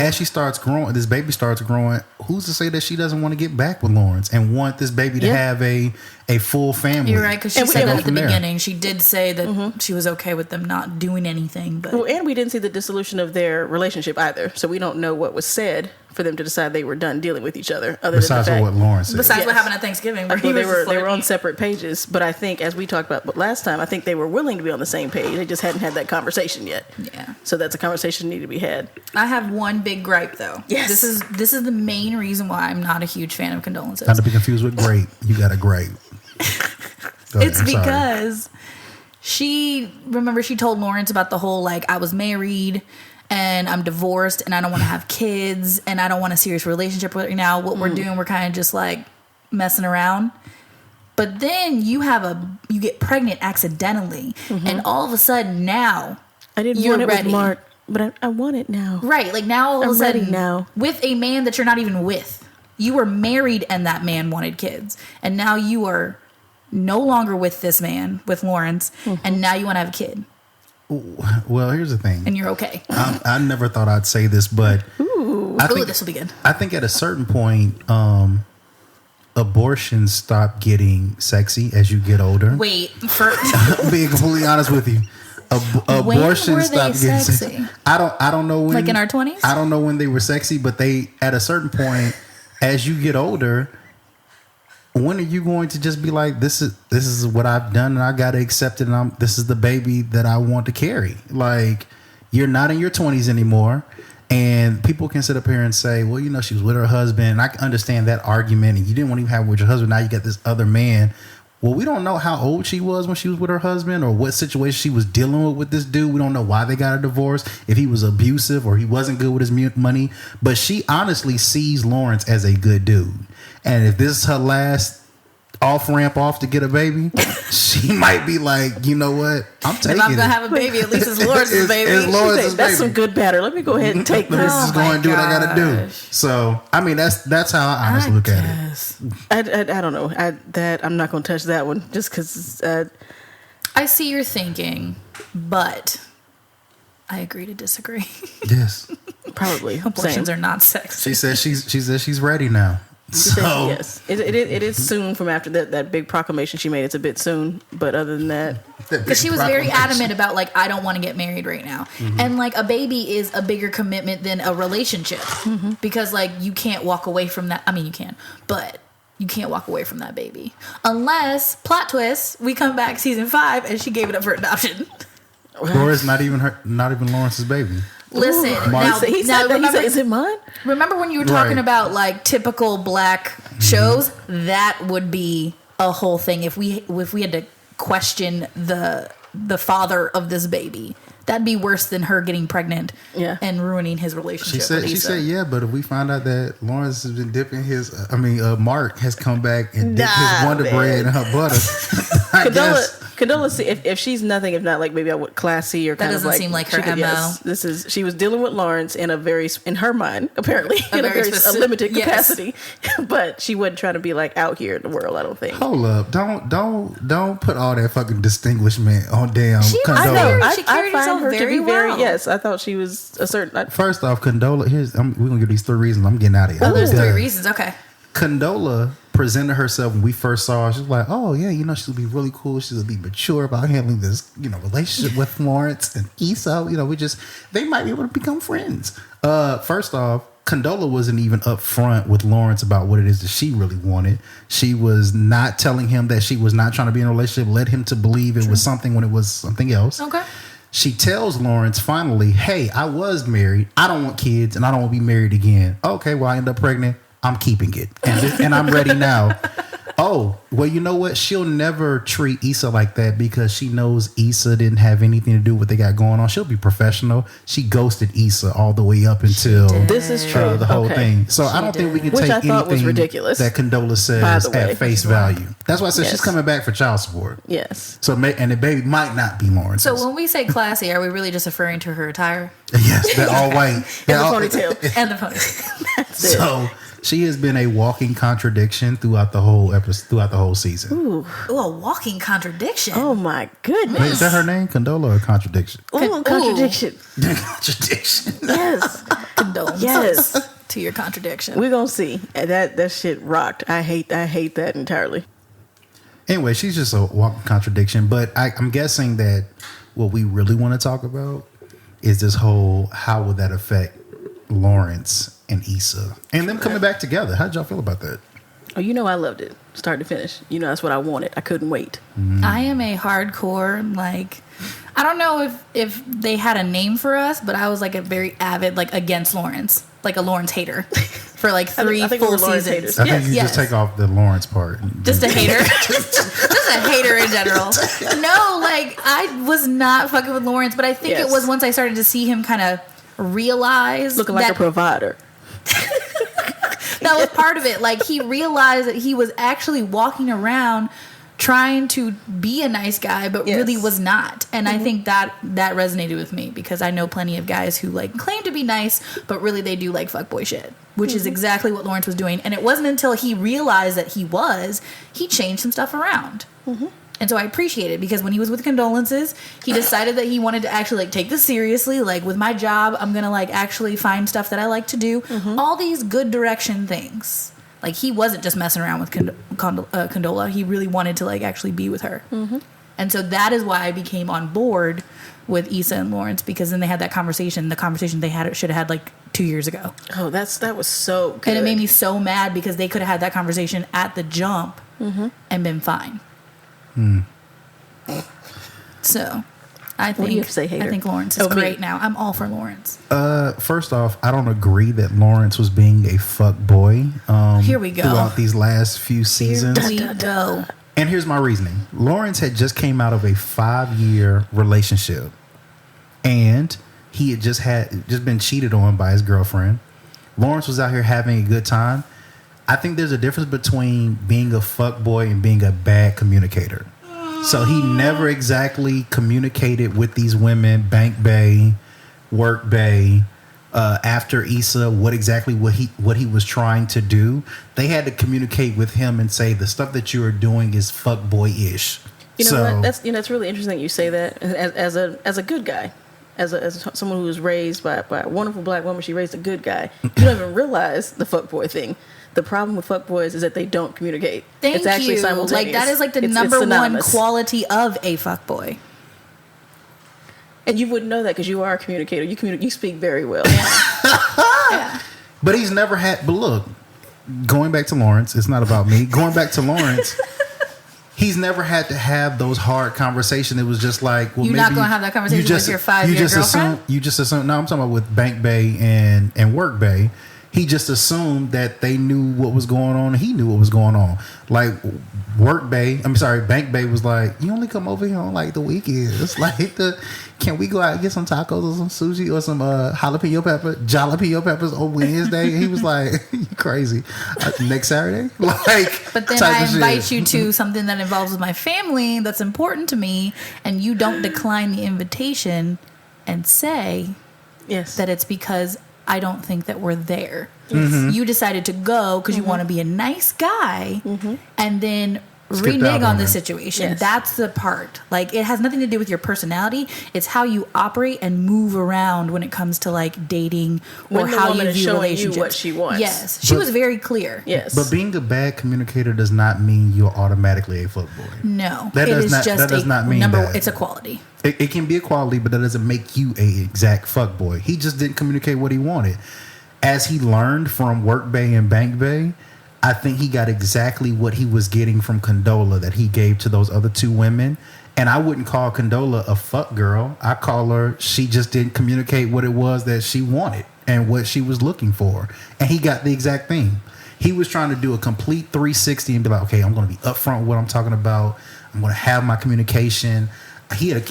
this baby starts growing, who's to say that she doesn't want to get back with Lawrence and want this baby to have a full family? You're right, because she said that at the beginning. She did say that she was okay with them not doing anything. But and we didn't see the dissolution of their relationship either, so we don't know what was said for them to decide they were done dealing with each other. Besides what Lawrence said. Besides what happened at Thanksgiving, where they were on separate pages. But I think, as we talked about last time, I think they were willing to be on the same page. They just hadn't had that conversation yet. Yeah. So that's a conversation that needed to be had. I have one big gripe though. Yes. This is the main reason why I'm not a huge fan of condolences. Not to be confused with grape. You got a grape. It's because she told Lawrence about the whole, like, I was married and I'm divorced and I don't want to have kids and I don't want a serious relationship right now. What we're doing, we're kind of just like messing around. But then you get pregnant accidentally, and all of a sudden now I didn't you're want it ready. with Mark, but I want it now. Right, like now all of a sudden ready now with a man that you're not even with. You were married and that man wanted kids, and now you are no longer with this man, with Lawrence, and now you want to have a kid. Well, here's the thing. And you're okay. I never thought I'd say this, but I think this will be good. I think at a certain point, abortions stop getting sexy as you get older. Wait, for being completely honest with you, abortions stop getting sexy. I don't know when. Like in our 20s? I don't know when they were sexy, but they at a certain point, as you get older. When are you going to just be like, this is what I've done and I got to accept it and this is the baby that I want to carry? Like, you're not in your 20s anymore, and people can sit up here and say, well, she was with her husband, and I can understand that argument, and you didn't want to even have it with your husband, now you got this other man. Well, we don't know how old she was when she was with her husband or what situation she was dealing with this dude. We don't know why they got a divorce, if he was abusive or he wasn't good with his money. But she honestly sees Lawrence as a good dude. And if this is her last off-ramp to get a baby, she might be like, you know what? I'm taking it. If I'm going to have a baby, at least it's Lawrence's baby. It's Lawrence's That's baby. some good batter. Let me go ahead and take this. This is going to do what I got to do. So, I mean, that's how I honestly look at it. I don't know. I'm not going to touch that one just because. I see your thinking, but I agree to disagree. Yes. Probably. Abortions are not sexy. She says she's ready now. So yes, it is soon from after that big proclamation she made. It's a bit soon, but other than that, because she was very adamant about, like, I don't want to get married right now, and like a baby is a bigger commitment than a relationship, because like you can't walk away from that. I mean, you can, but you can't walk away from that baby unless, plot twist, we come back season 5 and she gave it up for adoption. Or it's not even Lawrence's baby. Listen, he said, is it mine? Remember when you were talking about like typical black shows? That would be a whole thing if we had to question the father of this baby. That'd be worse than her getting pregnant and ruining his relationship. She said, yeah, but if we find out that Lawrence has been dipping Mark has come back and dipped his Wonder Bread in her butter. I guess. Condola, if she's nothing if not like maybe classy or kind of like, that doesn't seem like her MO. She was dealing with Lawrence in her mind apparently in a limited capacity, but she wasn't trying to be like out here in the world. I don't think. Hold up, don't put all that fucking distinguishment on damn Condola. She carried herself very well. Yes, I thought she was a certain. First off, Condola. We're gonna give these 3 reasons. I'm getting out of here. Oh, there's 3 reasons. Okay. Condola presented herself when we first saw her. She was like, oh yeah, she'll be really cool. She'll be mature about handling this, relationship with Lawrence and Issa. They might be able to become friends. First off, Condola wasn't even upfront with Lawrence about what it is that she really wanted. She was not telling him that she was not trying to be in a relationship, led him to believe it was something when it was something else. Okay. She tells Lawrence finally, hey, I was married. I don't want kids and I don't want to be married again. Okay, well, I end up pregnant. I'm keeping it. And I'm ready now. Oh, well, you know what? She'll never treat Issa like that because she knows Issa didn't have anything to do with what they got going on. She'll be professional. She ghosted Issa all the way up until This is true. the whole thing. So I don't think we can Which take I thought was anything ridiculous, that Condola says at face value. That's why I said she's coming back for child support. Yes. So and the baby might not be Lawrence. So when we say classy, are we really just referring to her attire? Yes, they're all white. And the ponytail. And the ponytail. That's it. So she has been a walking contradiction throughout the whole episode, throughout the whole season. Ooh, a walking contradiction. oh my goodness. Wait, is that her name? Condola or Contradiction? Ooh, contradiction. Contradiction. Yes. Condolences Yes. to your contradiction. We're gonna see. That shit rocked. I hate that entirely. Anyway, she's just a walking contradiction. But I'm guessing that what we really want to talk about is this whole how would that affect Lawrence and Issa and them coming back together. How did y'all feel about that? Oh, you know I loved it, start to finish. You know that's what I wanted. I couldn't wait. I am a hardcore, like, I don't know if they had a name for us, but I was like a very avid, like, against Lawrence, like a Lawrence hater for like three I think we full were Lawrence seasons. haters. I think you just take off the Lawrence part. Just a hater. Just a hater in general. No, like, I was not fucking with Lawrence, but I think it was once I started to see him kind of realize Looking like a provider. that was part of it. Like, he realized that he was actually walking around trying to be a nice guy, but really was not. And I think that resonated with me because I know plenty of guys who like claim to be nice, but really they do like fuckboy shit, which is exactly what Lawrence was doing. And it wasn't until he realized that he changed some stuff around. And so I appreciate it because when he was with Condolences, he decided that he wanted to actually like take this seriously. Like, with my job, I'm going to like actually find stuff that I like to do. All these good direction things. Like, he wasn't just messing around with Condola. He really wanted to like actually be with her. And so that is why I became on board with Issa and Lawrence, because then they had that conversation. The conversation they should have had like 2 years ago. Oh, that was so good. And it made me so mad because they could have had that conversation at the jump and been fine. So, I think What do you have to say, hater? I think Lawrence is great now. I'm all for Lawrence. First off, I don't agree that Lawrence was being a fuck boy. Here we go. Throughout these last few seasons. Here we go. And here's my reasoning. Lawrence had just came out of a 5-year relationship, and he had just been cheated on by his girlfriend. Lawrence was out here having a good time. I think there's a difference between being a fuck boy and being a bad communicator. So he never exactly communicated with these women, Bank Bay, Work Bay, after Issa, what he was trying to do. They had to communicate with him and say the stuff that you are doing is fuck boy-ish. You know what? That's really interesting you say that. As a good guy, as someone who was raised by a wonderful black woman, she raised a good guy. You don't even realize the fuck boy thing. The problem with fuckboys is that they don't communicate. It's actually simultaneous. Like, that is like the number one quality of a fuckboy. And you wouldn't know that because you are a communicator. You speak very well. Yeah. But he's never had. But look, going back to Lawrence, it's not about me. Going back to Lawrence, he's never had to have those hard conversations. It was just like, well, you're maybe not going to have that conversation with your 5-year girlfriend. You just assume. No, I'm talking about with Bank Bay and Work Bay. He just assumed that they knew what was going on. He knew what was going on. Like, Bank Bay was like, you only come over here on like the weekends. Like, can we go out and get some tacos or some sushi or some jalapeno peppers on Wednesday? And he was like, you crazy. Next Saturday? Like, but then I invite you to something that involves with my family that's important to me, and you don't decline the invitation and say that it's because I don't think that we're there. You decided to go because you want to be a nice guy, and then renege on the situation. That's the part. Like, it has nothing to do with your personality. It's how you operate and move around when it comes to like dating or how you view relationships. You what she wants. Yes, she was very clear. Yes, but being a bad communicator does not mean you're automatically a fuckboy. No, that does not mean that. It's a quality. It can be a quality, but that doesn't make you a exact fuckboy. He just didn't communicate what he wanted. As he learned from Work Bay and Bank Bay, I think he got exactly what he was getting from Condola that he gave to those other two women. And I wouldn't call Condola a fuck girl. I call her, she just didn't communicate what it was that she wanted and what she was looking for. And he got the exact thing. He was trying to do a complete 360 and be like, okay, I'm going to be upfront with what I'm talking about. I'm going to have my communication.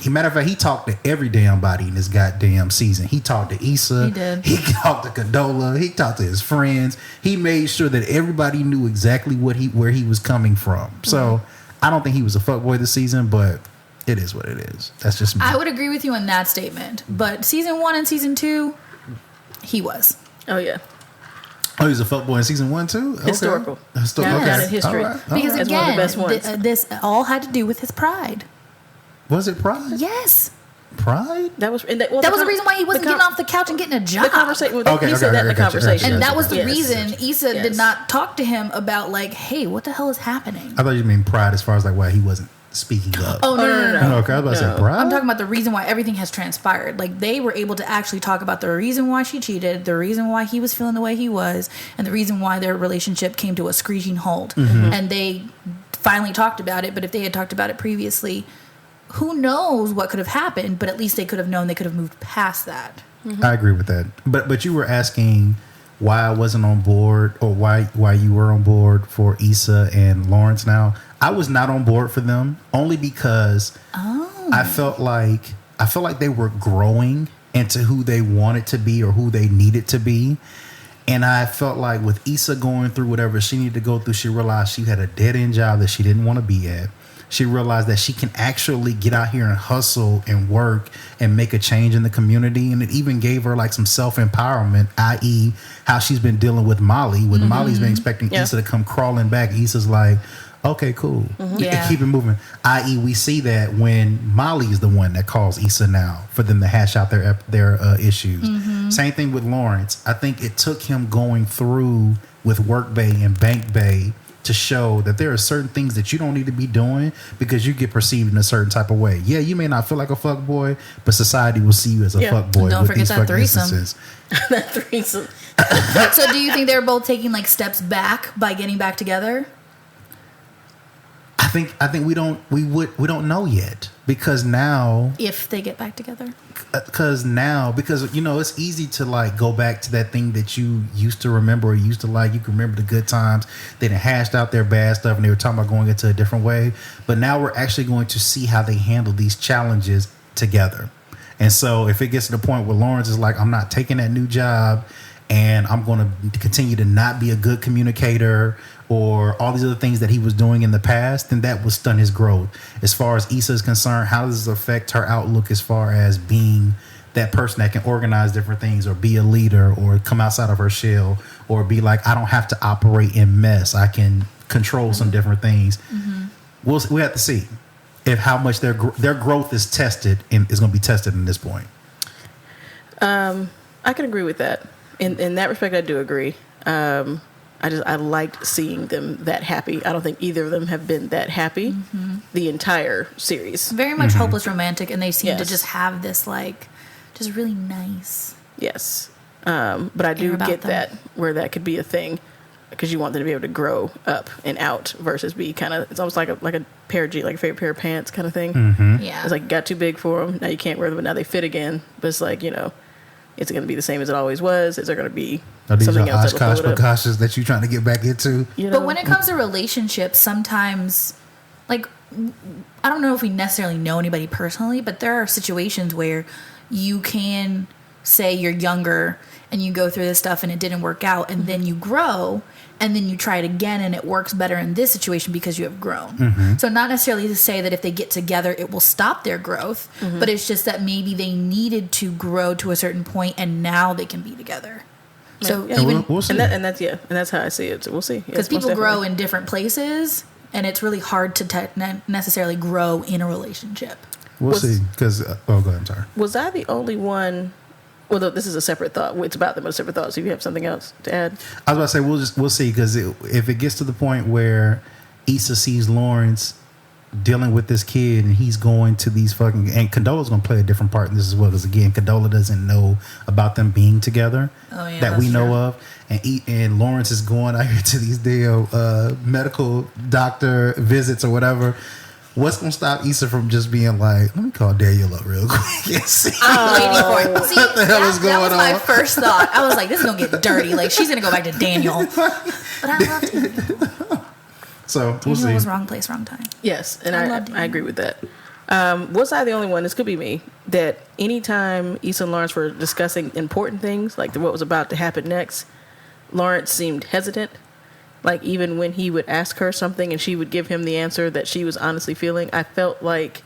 Matter of fact, he talked to every damn body in this goddamn season. He talked to Issa. He did. He talked to Condola. He talked to his friends. He made sure that everybody knew exactly where he was coming from. So I don't think he was a fuckboy this season, but it is what it is. That's just me. I would agree with you on that statement. But season 1 and season 2, he was. Oh yeah. Oh, he was a fuckboy in season 1 too? Okay. Historical. Yes. Down in history. All right. Because That's one of again, the best ones. this all had to do with his pride. Was it pride? Yes. Pride? That was That was the reason why he wasn't getting off the couch and getting a job. The conversation. Okay, He said that in the I got you. conversation, And that was the Yes. reason Issa Yes. did not talk to him about like, hey, what the hell is happening? I thought you mean pride as far as like why he wasn't speaking up. Oh, no. Okay, I was about to say No. pride. I'm talking about the reason why everything has transpired. Like, they were able to actually talk about the reason why she cheated, the reason why he was feeling the way he was, and the reason why their relationship came to a screeching halt. And they finally talked about it, but if they had talked about it previously, who knows what could have happened, but at least they could have known, they could have moved past that. I agree with that. But you were asking why I wasn't on board, or why you were on board for Issa and Lawrence now. I was not on board for them only because I felt like they were growing into who they wanted to be or who they needed to be. And I felt like with Issa going through whatever she needed to go through, she realized she had a dead-end job that she didn't want to be at. She realized that she can actually get out here and hustle and work and make a change in the community. And it even gave her like some self-empowerment, i.e. how she's been dealing with Molly. With Molly's been expecting Issa to come crawling back. Issa's like, okay, cool. Yeah. Keep it moving. I.e. we see that when Molly is the one that calls Issa now for them to hash out their issues. Same thing with Lawrence. I think it took him going through with Work Bay and Bank Bay to show that there are certain things that you don't need to be doing because you get perceived in a certain type of way. Yeah, you may not feel like a fuck boy, but society will see you as a fuck boy. Don't with forget these that fucking threesome. instances. That threesome. So do you think they're both taking like steps back by getting back together? I think we don't know yet because now If they get back together? because you know it's easy to like go back to that thing that you used to remember or used to like. You can remember the good times. They done hashed out their bad stuff and they were talking about going into a different way. But now we're actually going to see how they handle these challenges together. And so if it gets to the point where Lawrence is like, I'm not taking that new job and I'm going to continue to not be a good communicator or all these other things that he was doing in the past, then that will stun his growth. As far as Issa is concerned, how does this affect her outlook as far as being that person that can organize different things or be a leader or come outside of her shell or be like, I don't have to operate in mess. I can control some different things. We have to see if how much their growth is tested and is going to be tested in this point. I can agree with that. In that respect, I do agree. I liked seeing them that happy. I don't think either of them have been that happy the entire series. Very much hopeless romantic, and they seem to Yes. just have this like, just really nice. Yes. But I do Air about get them. that where that could be a thing because you want them to be able to grow up and out versus be kind of, it's almost like a pair of like a favorite pair of pants kind of thing. Yeah. It's like got too big for them. Now you can't wear them, but now they fit again. But it's like, is it going to be the same as it always was? Is there going to be Are these something your else that'll Oshkosh blow it up? precautions that you're trying to get back into? But when it comes to relationships, sometimes, like, I don't know if we necessarily know anybody personally, but there are situations where you can say you're younger and you go through this stuff and it didn't work out, and then you grow and then you try it again and it works better in this situation because you have grown. So not necessarily to say that if they get together it will stop their growth, but it's just that maybe they needed to grow to a certain point and now they can be together. So Yeah, even we'll see. and that's how I see it. So we'll see. because people grow in different places, and it's really hard to necessarily grow in a relationship. We'll see. Because go ahead. I'm sorry. Was I the only one? Well, this is a separate thought. It's about them, but a separate thought. So if you have something else to add, I was about to say we'll see because if it gets to the point where Issa sees Lawrence dealing with this kid and he's going to these fucking, and Condola's going to play a different part in this as well because again Condola doesn't know about them being together that we know of, and Lawrence is going out here to these damn medical doctor visits or whatever. what's gonna stop Issa from just being like, let me call Daniel up real quick and see I'm waiting for it. See, what the hell is going that was my on? first thought. I was like, this is gonna get dirty. Like she's gonna go back to Daniel. But I love Daniel. So we'll Daniel see. was wrong place, wrong time. Yes, and I love Daniel. I agree with that. Was I the only one? This could be me. That anytime Issa and Lawrence were discussing important things, like what was about to happen next, Lawrence seemed hesitant. Like even when he would ask her something and she would give him the answer that she was honestly feeling, I felt like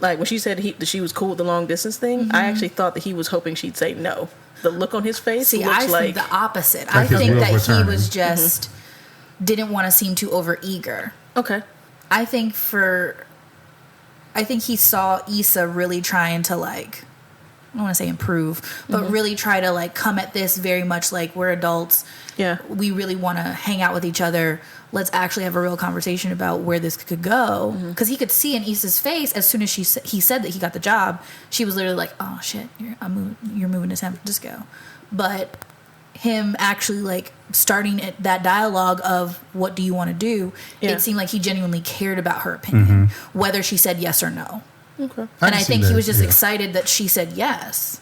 when she said that she was cool with the long distance thing, I actually thought that he was hoping she'd say no. The look on his face. See, looked I like think the opposite. Like I his think wheels that were he turning. was just didn't want to seem too overeager. okay. I think he saw Issa really trying to like, I don't want to say improve, but really try to like come at this very much like we're adults. Yeah. We really want to hang out with each other. Let's actually have a real conversation about where this could go. Because he could see in Issa's face as soon as he said that he got the job, she was literally like, "Oh shit, you're moving to San Francisco." But him actually like starting that dialogue of what do you want to do, it seemed like he genuinely cared about her opinion, whether she said yes or no. Okay. And I think he was just yeah. excited that she said yes.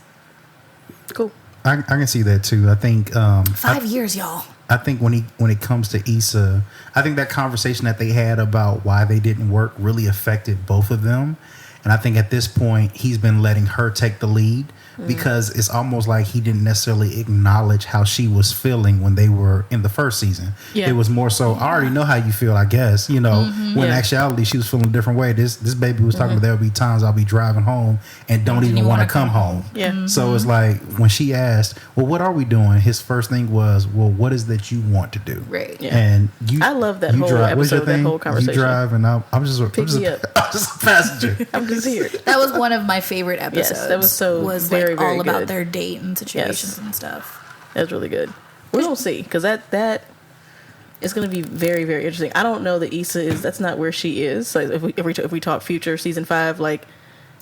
Cool. I can see that too. I think 5 years, y'all. I think when it comes to Issa, I think that conversation that they had about why they didn't work really affected both of them. And I think at this point he's been letting her take the lead because it's almost like he didn't necessarily acknowledge how she was feeling when they were in the first season. Yeah. It was more so, I already know how you feel, I guess, when in Yeah. actuality she was feeling a different way. This baby was talking about there'll be times I'll be driving home and don't even want to come home. Yeah. So it's like when she asked, well, what are we doing? His first thing was, well, what is that you want to do? Right. Yeah. And you, I love that you whole drive. What's your episode, that thing? whole conversation. You drive, and I'm just me up. I'm just a passenger. I'm just here. That was one of my favorite episodes. Yes, that was so was very, like very all about good. their date and situations Yes. and stuff. That's really good. We're gonna see because that is going to be very, very interesting. I don't know that Issa is. That's not where she is. So if we talk future season 5, like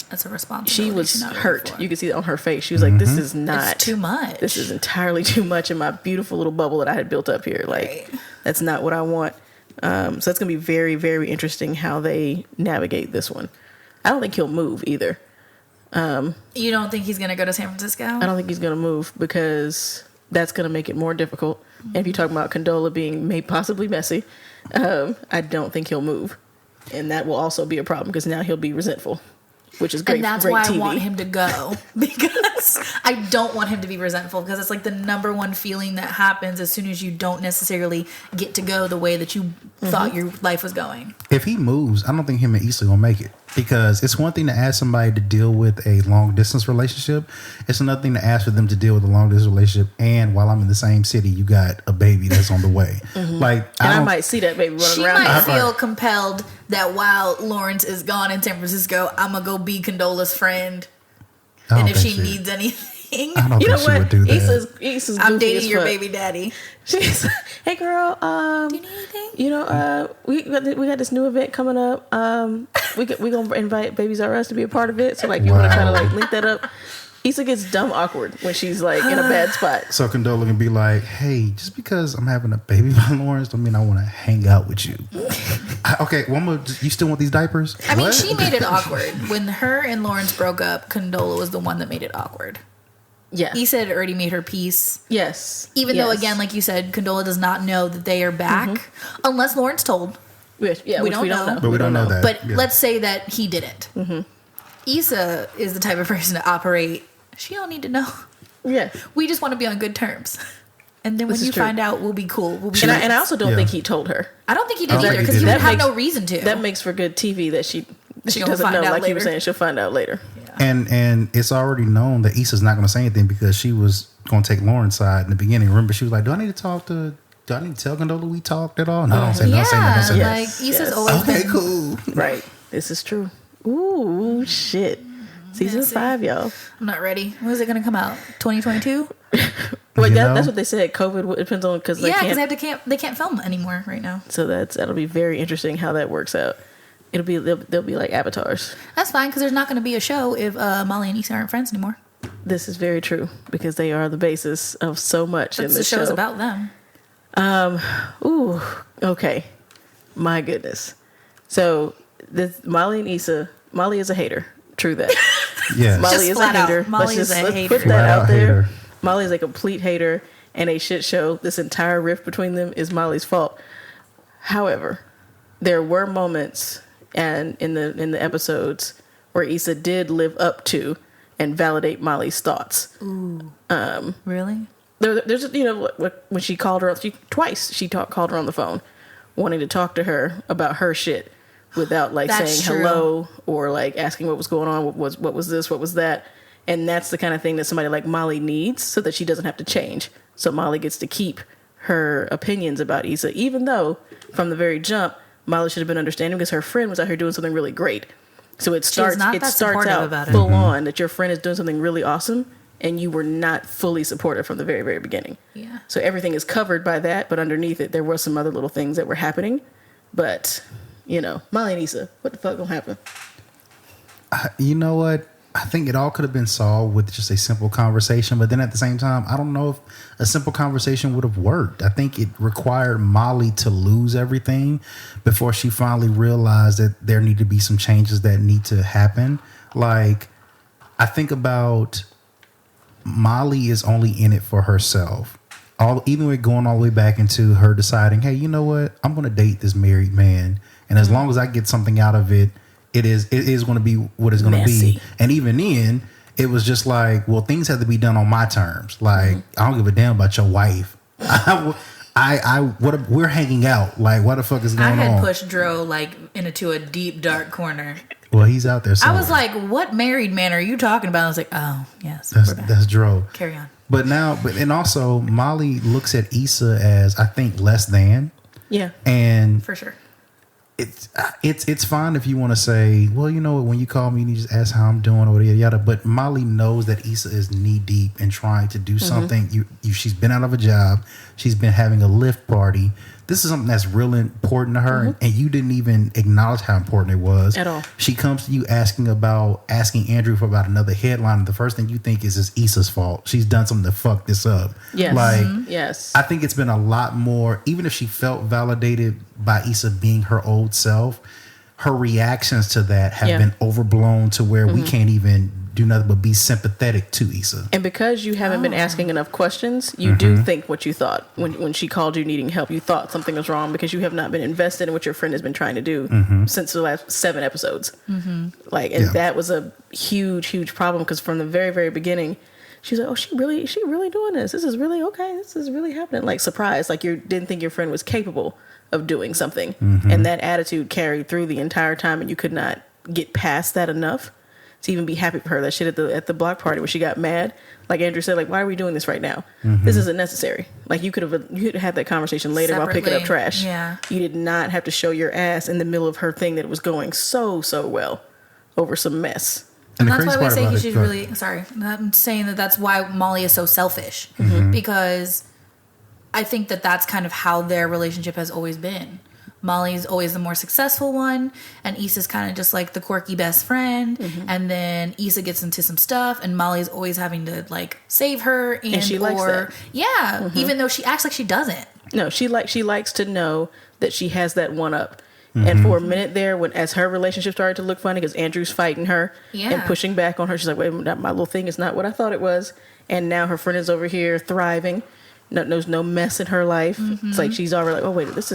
That's a responsibility. she was she's not ready hurt. for. You could see it on her face. She was like, "This is not It's too much. This is entirely too much in my beautiful little bubble that I had built up here. Like Right. that's not what I want." So it's going to be very, very interesting how they navigate this one. I don't think he'll move either. You don't think he's gonna go to San Francisco? I don't think he's going to move because that's going to make it more difficult. And if you're talking about Condola being possibly messy, I don't think he'll move. And that will also be a problem because now he'll be resentful, which is great. And that's great why TV. I want him to go, because I don't want him to be resentful, because it's like the number one feeling that happens as soon as you don't necessarily get to go the way that you thought your life was going. If he moves, I don't think him and Issa gonna make it, because it's one thing to ask somebody to deal with a long distance relationship. It's another thing to ask for them to deal with a long distance relationship, and while I'm in the same city, you got a baby that's on the way. Like, And I might see that baby running She around. might here. feel compelled that while Lawrence is gone in San Francisco, I'm gonna go be Condola's friend, I don't and if think she needs anything, I don't You know think she would what? do that. Issa's I'm goofy dating as your fuck. baby daddy. She's, hey girl, Do you need anything? you know, we got this new event coming up. We gonna invite Babies R Us to be a part of it. So like you want to try to like link that up. Issa gets dumb awkward when she's like in a bad spot. So Condola can be like, hey, just because I'm having a baby by Lawrence don't mean I want to hang out with you. Okay, one more. You still want these diapers? I mean, What? she made it awkward. When her and Lawrence broke up, Condola was the one that made it awkward. Yeah. Issa had already made her peace. Yes. Even though, Yes. again, like you said, Condola does not know that they are back, unless Lawrence told. Which we we don't don't know. know. But we don't know that. But Yeah. let's say that he didn't. Issa is the type of person to operate. She don't need to know. Yeah. We just want to be on good terms. And then when This is you true. find out, we'll be cool. We'll be And nice. I also don't Yeah. think he told her. I don't think he I did don't either, think he because he did would have either. no reason to. That makes for good TV that she She'll doesn't find know, out like you later. were saying. She'll find out later. And it's already known that Issa's not going to say anything because she was going to take Lauren's side in the beginning. Remember, she was like, do I need to tell Condola we talked at all? No, don't say yeah, nothing. Don't say like nothing. Issa's Yes. always Okay, been. cool. Right. This is true. Ooh, shit. Season Messy. 5, y'all. I'm not ready. When is it going to come out? 2022? Wait, You know? that's what they said. COVID depends on because Yeah, because they can't film anymore right now. So that'll be very interesting how that works out. They'll be like avatars. That's fine, because there's not going to be a show if Molly and Issa aren't friends anymore. This is very true because they are the basis of so much in That's this the show's show. about them. Ooh, okay. My goodness. So Molly and Issa. Molly is a hater. True that. Yes. Molly Just is a flat out. hater. Molly Let's is a hater. put that Flat out out there. hater. Molly is a complete hater and a shit show. This entire rift between them is Molly's fault. However, there were moments and in the episodes where Issa did live up to and validate Molly's thoughts. Ooh. Really? There's when she called her twice she called her on the phone wanting to talk to her about her shit without like That's saying true. hello or like asking what was going on, what was this, what was that. And that's the kind of thing that somebody like Molly needs so that she doesn't have to change. So Molly gets to keep her opinions about Issa, even though from the very jump Molly should have been understanding because her friend was out here doing something really great. So it starts supportive about it. full on that your friend is doing something really awesome and you were not fully supportive from the very, very beginning. Yeah. So everything is covered by that, but underneath it, there were some other little things that were happening. But, Molly and Issa, what the fuck gonna happen? You know what? I think it all could have been solved with just a simple conversation. But then at the same time, I don't know if a simple conversation would have worked. I think it required Molly to lose everything before she finally realized that there need to be some changes that need to happen. Like, I think about Molly is only in it for herself. Even with going all the way back into her deciding, hey, you know what? I'm going to date this married man. And as long as I get something out of it, it is going to be what it's going to be. And even then, it was just like, well, things have to be done on my terms. Like, I don't give a damn about your wife. We're hanging out. Like, what the fuck is going on? I had pushed Dro like into a deep dark corner. Well, he's out there somewhere. I was like, what married man are you talking about? I was like, oh, yes. That's Dro. Carry on. And also Molly looks at Issa as, I think, less than. Yeah. And for sure. It's fine if you want to say, well, you know what, when you call me, you just ask how I'm doing or yada yada. But Molly knows that Issa is knee deep in trying to do something. She's been out of a job. She's been having a lift party. This is something that's really important to her, and you didn't even acknowledge how important it was at all. She comes to you asking Andrew for about another headline, and the first thing you think is it's Issa's fault. She's done something to fuck this up. Yes. Yes. I think it's been a lot more, even if she felt validated by Issa being her old self, her reactions to that have been overblown to where we can't even do nothing but be sympathetic to Issa. And because you haven't been asking enough questions, you do think what you thought. When she called you needing help, you thought something was wrong because you have not been invested in what your friend has been trying to do since the last 7 episodes. That was a huge, huge problem because from the very, very beginning, she's like, oh, she really doing this. This is really okay. This is really happening. Like, surprised. Like, you didn't think your friend was capable of doing something. And that attitude carried through the entire time, and you could not get past that enough to even be happy for her. That shit at the block party where she got mad, like Andrew said, like, why are we doing this right now? This isn't necessary. Like, you could have had that conversation later while picking up trash. Yeah. You did not have to show your ass in the middle of her thing that was going so well over some mess. And that's why we say she's really sorry. I'm saying that's why Molly is so selfish because I think that's kind of how their relationship has always been. Molly's always the more successful one, and Issa's kind of just like the quirky best friend. And then Issa gets into some stuff, and Molly's always having to like save her. And she likes that. Yeah, even though she acts like she doesn't. No, she likes to know that she has that one up. And for a minute there, as her relationship started to look funny, because Andrew's fighting her and pushing back on her, she's like, wait a minute, my little thing is not what I thought it was. And now her friend is over here thriving. There's no mess in her life. It's like she's already like, oh wait, this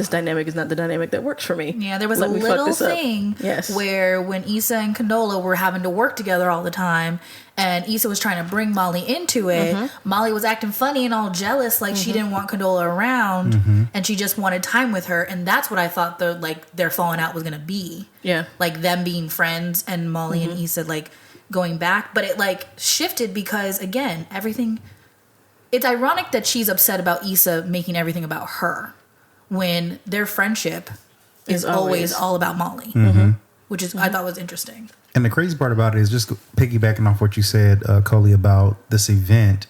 dynamic is not the dynamic that works for me. Yeah, there was a little thing where when Issa and Condola were having to work together all the time, and Issa was trying to bring Molly into it. Molly was acting funny and all jealous, like she didn't want Condola around, and she just wanted time with her. And that's what I thought their falling out was gonna be. Yeah, like them being friends and Molly and Issa like going back, but it like shifted because again, everything. It's ironic that she's upset about Issa making everything about her when their friendship is always all about Molly, which is I thought was interesting. And the crazy part about it is just piggybacking off what you said, Coley, about this event.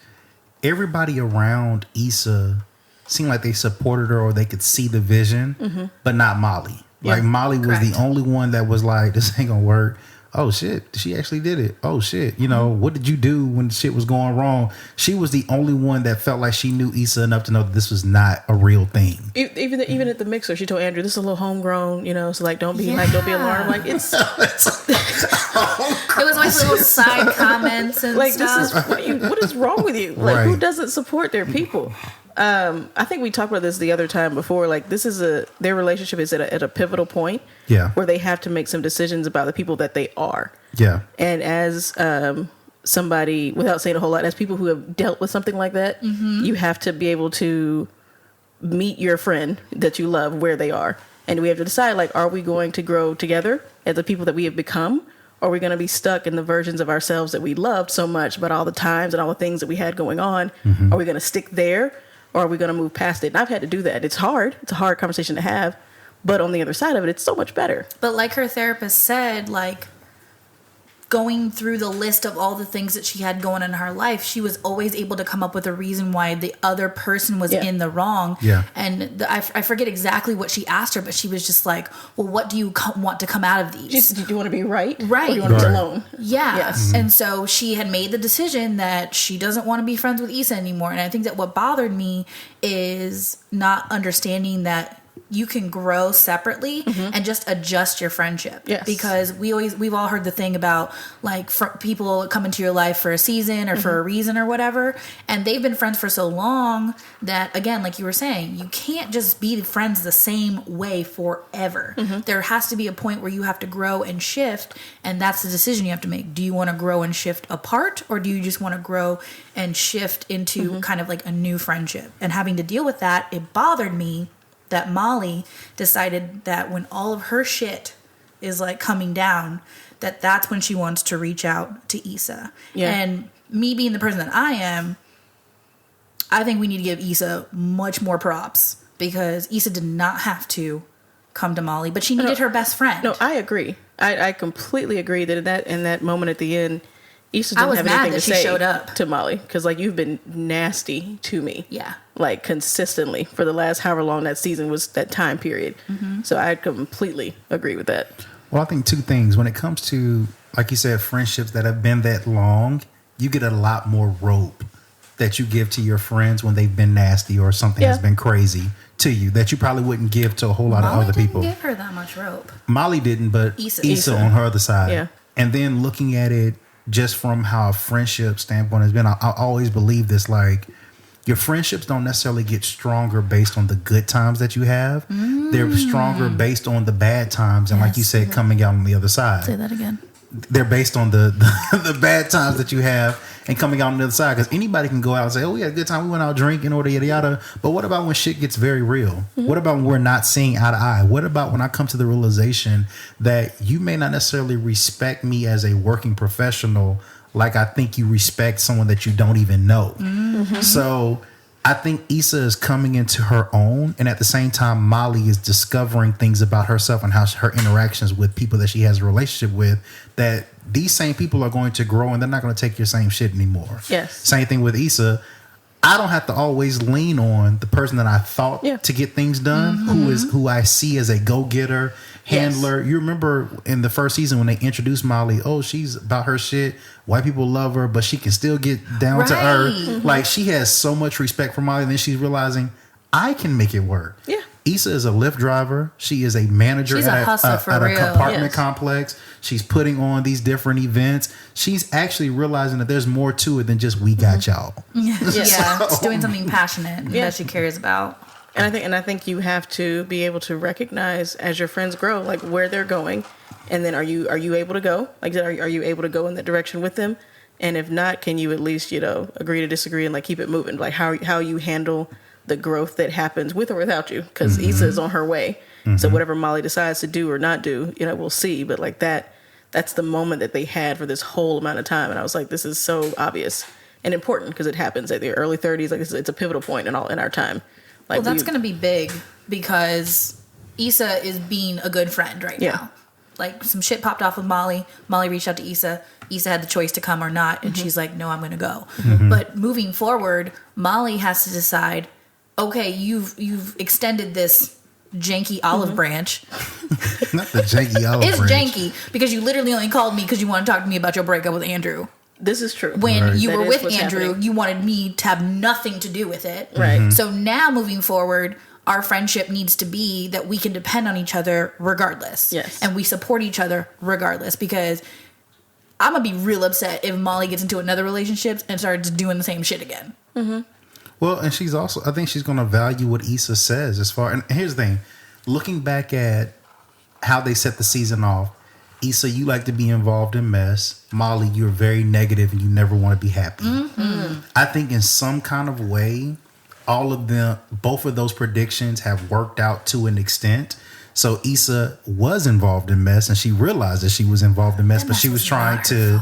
Everybody around Issa seemed like they supported her or they could see the vision, but not Molly. Like Molly was the only one that was like, this ain't gonna work. oh shit, she actually did it. Oh shit, you know, what did you do when shit was going wrong? She was the only one that felt like she knew Issa enough to know that this was not a real thing. Even at the mixer, she told Andrew, "This is a little homegrown, you know, so like don't be alarmed." Like it's it was like little side comments and like stuff. this is what is wrong with you? Like who doesn't support their people? I think we talked about this the other time before. Like their relationship is at a pivotal point. Yeah. Where they have to make some decisions about the people that they are. Yeah. And as somebody, without saying a whole lot, as people who have dealt with something like that, you have to be able to meet your friend that you love where they are. And we have to decide, like, are we going to grow together as the people that we have become? Or are we going to be stuck in the versions of ourselves that we loved so much, but all the times and all the things that we had going on? Are we going to stick there? Or are we going to move past it? And I've had to do that. It's hard. It's a hard conversation to have. But on the other side of it, it's so much better. But like her therapist said, like, going through the list of all the things that she had going in her life, she was always able to come up with a reason why the other person was in the wrong. Yeah. And I forget exactly what she asked her, but she was just like, well, what do you want to come out of these? Do you want to be right? Right. Or do you want to be alone? Yeah. Yes. And so she had made the decision that she doesn't want to be friends with Issa anymore. And I think that what bothered me is not understanding that you can grow separately and just adjust your friendship. Yes. Because we've all heard the thing about like people come into your life for a season or for a reason or whatever, and they've been friends for so long that, again, like you were saying, you can't just be friends the same way forever. There has to be a point where you have to grow and shift, and that's the decision you have to make. Do you want to grow and shift apart, or do you just want to grow and shift into kind of like a new friendship? And having to deal with that, it bothered me that Molly decided that when all of her shit is like coming down, that's when she wants to reach out to Issa. Yeah. And me being the person that I am, I think we need to give Issa much more props, because Issa did not have to come to Molly, but she needed her best friend. No, I agree. I completely agree that in that moment at the end, Issa didn't have anything to say showed up to Molly, because like you've been nasty to me, like consistently for the last however long that season was, that time period. So I completely agree with that. Well, I think two things when it comes to, like you said, friendships that have been that long, you get a lot more rope that you give to your friends when they've been nasty or something has been crazy to you that you probably wouldn't give to a whole lot of other people. Molly didn't give her that much rope. Molly didn't, but Issa on her other side. And then looking at it just from how a friendship standpoint has been, I always believe this, like, your friendships don't necessarily get stronger based on the good times that you have. They're stronger based on the bad times. And like you said, coming out on the other side. Say that again. They're based on the bad times that you have and coming out on the other side. Because anybody can go out and say, oh, we had a good time, we went out drinking, or yada yada. But what about when shit gets very real? What about when we're not seeing eye to eye? What about when I come to the realization that you may not necessarily respect me as a working professional like I think you respect someone that you don't even know? So I think Issa is coming into her own, and at the same time, Molly is discovering things about herself and how her interactions with people that she has a relationship with, that these same people are going to grow and they're not going to take your same shit anymore. Yes. Same thing with Issa. I don't have to always lean on the person that I thought to get things done, who I see as a go-getter, handler. You remember in the first season when they introduced Molly, oh, she's about her shit. White people love her, but she can still get down to earth. Like, she has so much respect for Molly, and then she's realizing, I can make it work. Yeah. Issa is a Lyft driver. She is a manager at a apartment complex. She's putting on these different events. She's actually realizing that there's more to it than just we got y'all. It's doing something passionate that she cares about. And I think you have to be able to recognize as your friends grow, like, where they're going, and then are you able to go? Like, are you able to go in that direction with them? And if not, can you at least, agree to disagree and like keep it moving? Like how you handle the growth that happens with or without you, because Issa is on her way. So whatever Molly decides to do or not do, we'll see. But like that's the moment that they had for this whole amount of time, and I was like, this is so obvious and important because it happens at the early 30s. Like, it's a pivotal point in our time. Like, well, that's going to be big because Issa is being a good friend right now. Like, some shit popped off with Molly. Molly reached out to Issa. Issa had the choice to come or not, and she's like, no, I'm going to go. But moving forward, Molly has to decide, okay, you've extended this janky olive branch. Not the janky olive It's branch. janky because you literally only called me because you want to talk to me about your breakup with Andrew. This is true. When you That were is with what's Andrew, happening. you wanted me to have nothing to do with it. Right. So now moving forward, our friendship needs to be that we can depend on each other regardless. Yes. And we support each other regardless, because I'm going to be real upset if Molly gets into another relationship and starts doing the same shit again. Well, and she's also, I think she's going to value what Issa says as far, and here's the thing, looking back at how they set the season off, Issa, you like to be involved in mess. Molly, you're very negative and you never want to be happy. I think in some kind of way, all of them, both of those predictions have worked out to an extent. So Issa was involved in mess and she realized that she was involved in mess, but she was trying to,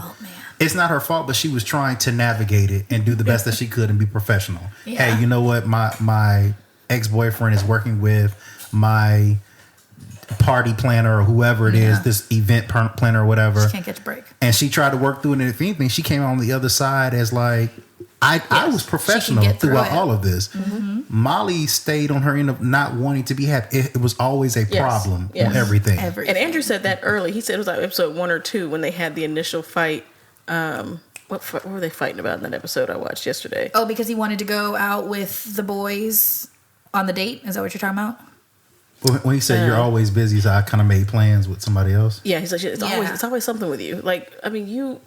it's not her fault, but she was trying to navigate it and do the best that she could and be professional. Yeah. Hey, you know what? My ex-boyfriend is working with my party planner or whoever it is, this event planner or whatever. She can't catch a break. And she tried to work through it. And if anything, she came out on the other side as like, I was professional get through throughout it. all of this. Molly stayed on her end of not wanting to be happy. It was always a problem on everything. And Andrew said that early. He said it was like episode 1 or 2 when they had the initial fight. What were they fighting about in that episode I watched yesterday? Oh, because he wanted to go out with the boys on the date? Is that what you're talking about? When he said you're always busy, so I kind of made plans with somebody else. Yeah, he's like, it's always something with you. Like, I mean, you.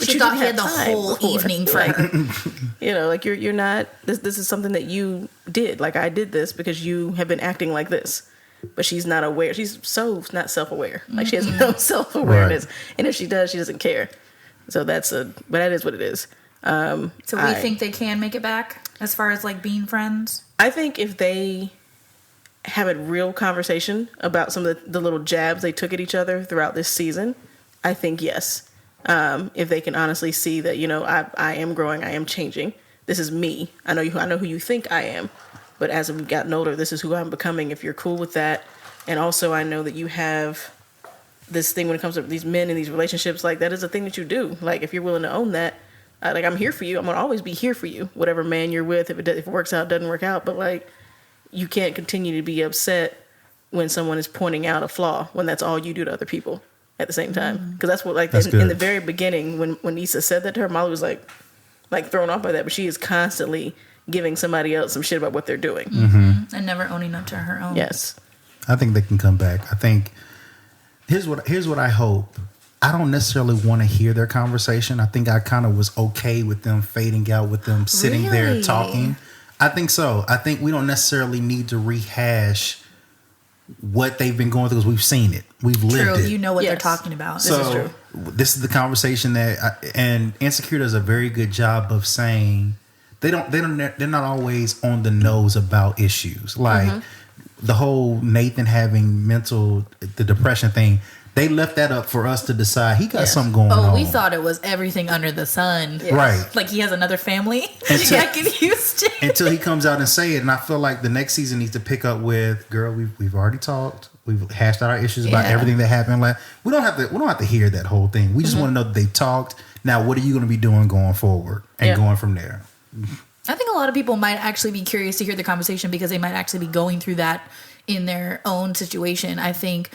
She thought he had the whole evening for her. You know, like you're not. This is something that you did. Like I did this because you have been acting like this, but she's not aware. She's so not self-aware. Like she has no self-awareness, and if she does, she doesn't care. So but that is what it is. So we think they can make it back as far as like being friends? I think if they have a real conversation about some of the little jabs they took at each other throughout this season, I think yes. If they can honestly see that, you know, I am growing, I am changing. This is me. I know who you think I am, but as we've gotten older, this is who I'm becoming. If you're cool with that, and also I know that you have this thing when it comes to these men and these relationships, like that is a thing that you do. Like if you're willing to own that, like I'm here for you. I'm gonna always be here for you, whatever man you're with. If it works out, doesn't work out, but like you can't continue to be upset when someone is pointing out a flaw when that's all you do to other people at the same time. Because that's what, like in the very beginning when Issa said that to her, Molly was like thrown off by that. But she is constantly giving somebody else some shit about what they're doing And never owning up to her own. Yes, I think they can come back. I think here's what I hope. I don't necessarily want to hear their conversation. I think I kind of was okay with them fading out, with them sitting there talking. I think so. I think we don't necessarily need to rehash what they've been going through because we've seen it. We've lived it. You know what they're talking about. So This is true. This is the conversation and Insecure does a very good job of saying they're not always on the nose about issues. Like the whole Nathan having the depression thing. They left that up for us to decide. He got something going on. Oh, we thought it was everything under the sun. Yes. Right. Like he has another family. Until- I get used to. Until he comes out and say it. And I feel like the next season needs to pick up with, girl, we've already talked. We've hashed out our issues about everything that happened. Like we don't have to hear that whole thing. We just want to know that they talked. Now, what are you going to be doing going forward and going from there? I think a lot of people might actually be curious to hear the conversation because they might actually be going through that in their own situation. I think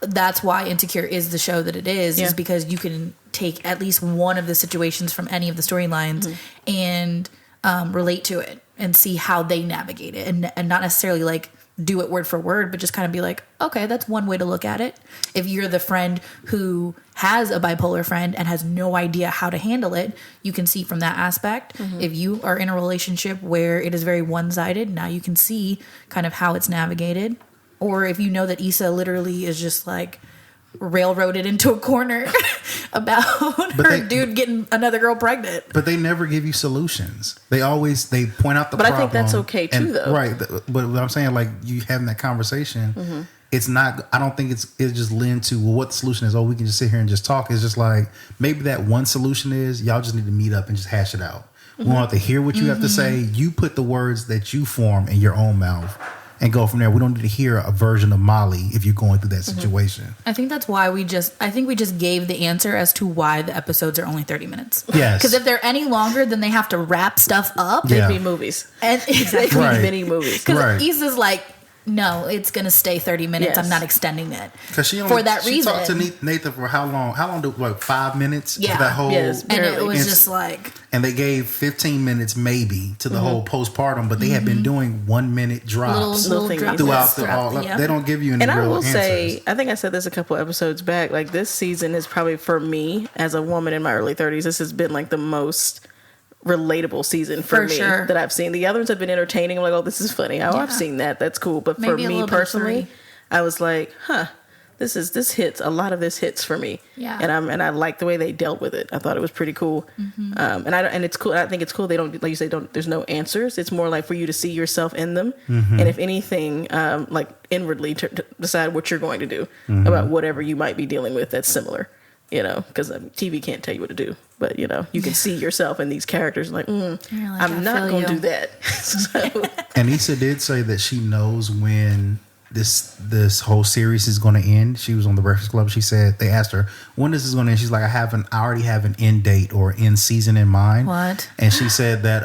that's why Insecure is the show that it is because you can take at least one of the situations from any of the storylines and relate to it and see how they navigate it and not necessarily like do it word for word, but just kind of be like, okay, that's one way to look at it. If you're the friend who has a bipolar friend and has no idea how to handle it, you can see from that aspect. If you are in a relationship where it is very one-sided, now you can see kind of how it's navigated. Or if you know that Issa literally is just like railroaded into a corner about dude getting another girl pregnant. But they never give you solutions. They point out the problem. But I think that's okay too, though. Right. But what I'm saying, like you having that conversation, it's not, I don't think it just lend to, well, what the solution is. Oh, we can just sit here and just talk. It's just like, maybe that one solution is y'all just need to meet up and just hash it out. We don't have to hear what you have to say. You put the words that you form in your own mouth and go from there. We don't need to hear a version of Molly if you're going through that situation. I think that's why we just gave the answer as to why the episodes are only 30 minutes. Yes. Because if they're any longer, then they have to wrap stuff up. They'd be movies. And They'd be mini movies. Because Issa's like, no, it's going to stay 30 minutes. Yes. I'm not extending it. Because she reason. talked to Nathan for how long? How long? 5 minutes? Yeah. For that whole. Yes. And it Barely. was just like... And they gave 15 minutes maybe to the whole postpartum, but they had been doing 1 minute drops Little thingies. drops throughout the throughout all. yeah. They don't give you any And I real will answers. say, I think I said this a couple episodes back. Like, this season is probably, for me as a woman in my early 30s, this has been like the most relatable season for me sure. that I've seen. The others have been entertaining. I'm like, oh, this is funny. Oh, Yeah. I've seen that. That's cool. But Maybe a for me little bit of personally, three. I was like, this hits. A lot of this hits for me. Yeah. And I like the way they dealt with it. I thought it was pretty cool. And it's cool. I think it's cool. They don't, like you say, there's no answers. It's more like for you to see yourself in them. And if anything, like inwardly to decide what you're going to do about whatever you might be dealing with that's similar. Because TV can't tell you what to do, but you can see yourself in these characters. Like, I'm not going to do that. So, And Issa did say that she knows when this whole series is going to end. She was on the Breakfast Club. She said they asked her when this is going to end. She's like, I already have an end date or end season in mind. What? And she said that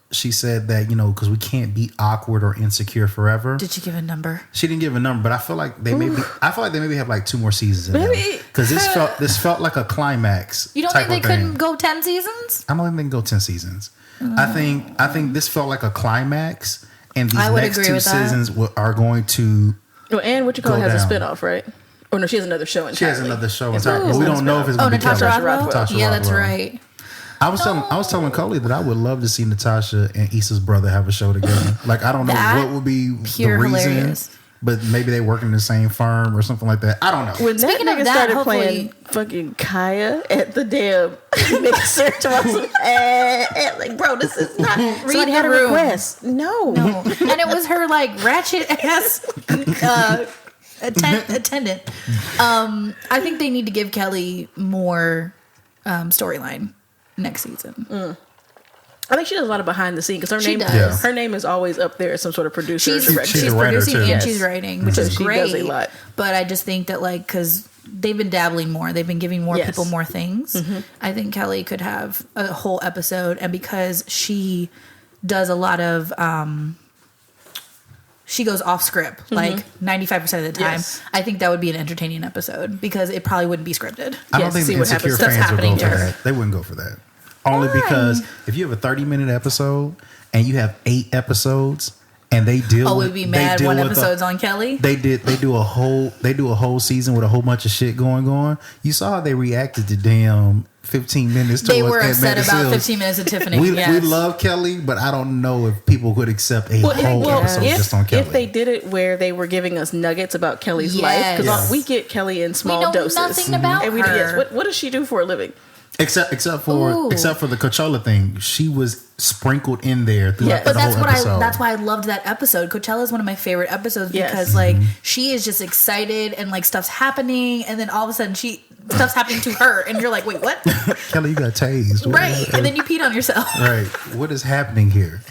because we can't be awkward or insecure forever. Did you give a number? She didn't give a number, but I feel like they maybe have like 2 more seasons in Maybe. because this felt like a climax. You don't type think they of thing. couldn't go 10 seasons? I don't think they can go 10 seasons. I think this felt like a climax, and these I would next agree 2 with that. seasons are going to. well, and what you call Go it has down. a spinoff, right? Oh no, she has another show entirely. She has another show It's entirely, not- but we it's don't not know a if it's spinoff. going to be Natasha Kelly. Rothwell? Natasha Yeah, that's Rothwell. right. I was telling Coley that I would love to see Natasha and Issa's brother have a show together. Like, I don't know That what would be the pure reason, hilarious. but maybe they work in the same firm or something like that. I don't know. When Speaking that of nigga that, started hopefully- playing fucking Kaya at the damn mixer search, I was like, bro, this is not. Somebody had a the room. request. No. And it was her like ratchet ass attendant. I think they need to give Kelly more storyline next season. I think she does a lot of behind the scenes because She her name, does. Yeah. her name is always up there as some sort of producer or She's director. She's a writer, producing too. and Yes. she's writing, which So is she great. does a lot. But I just think that because they've been dabbling more, they've been giving more Yes. people more things. I think Kelly could have a whole episode, and because she does a lot of she goes off script like 95% of the time. Yes. I think that would be an entertaining episode because it probably wouldn't be scripted. I don't Yes, think see the what insecure happens. Stuff's fans would happening go to for her. that. They wouldn't go for that. Only because if you have a 30-minute episode and you have 8 episodes and they deal Oh, with, we'd be they mad deal one with episode's on Kelly. They do a whole season with a whole bunch of shit going on. You saw how they reacted to damn 15 minutes. They towards were Ed upset about Seals. 15 minutes of Tiffany. We yes. love Kelly, but I don't know if people would accept a whole episode just on Kelly. if they did it where they were giving us nuggets about Kelly's life, Yes. because Yes. we get Kelly in small We know doses. nothing about and her. Yes, what does she do for a living? Except for Ooh. the Coachella thing, she was sprinkled in there throughout Yeah. the But that's whole what episode. that's why I loved that episode. Coachella is one of my favorite episodes Yes. because like she is just excited and like stuff's happening, and then all of a sudden stuff's happening to her, and you're like, wait, what? Kelly, you got tased. What- Right, and then you peed on yourself. Right. What is happening here?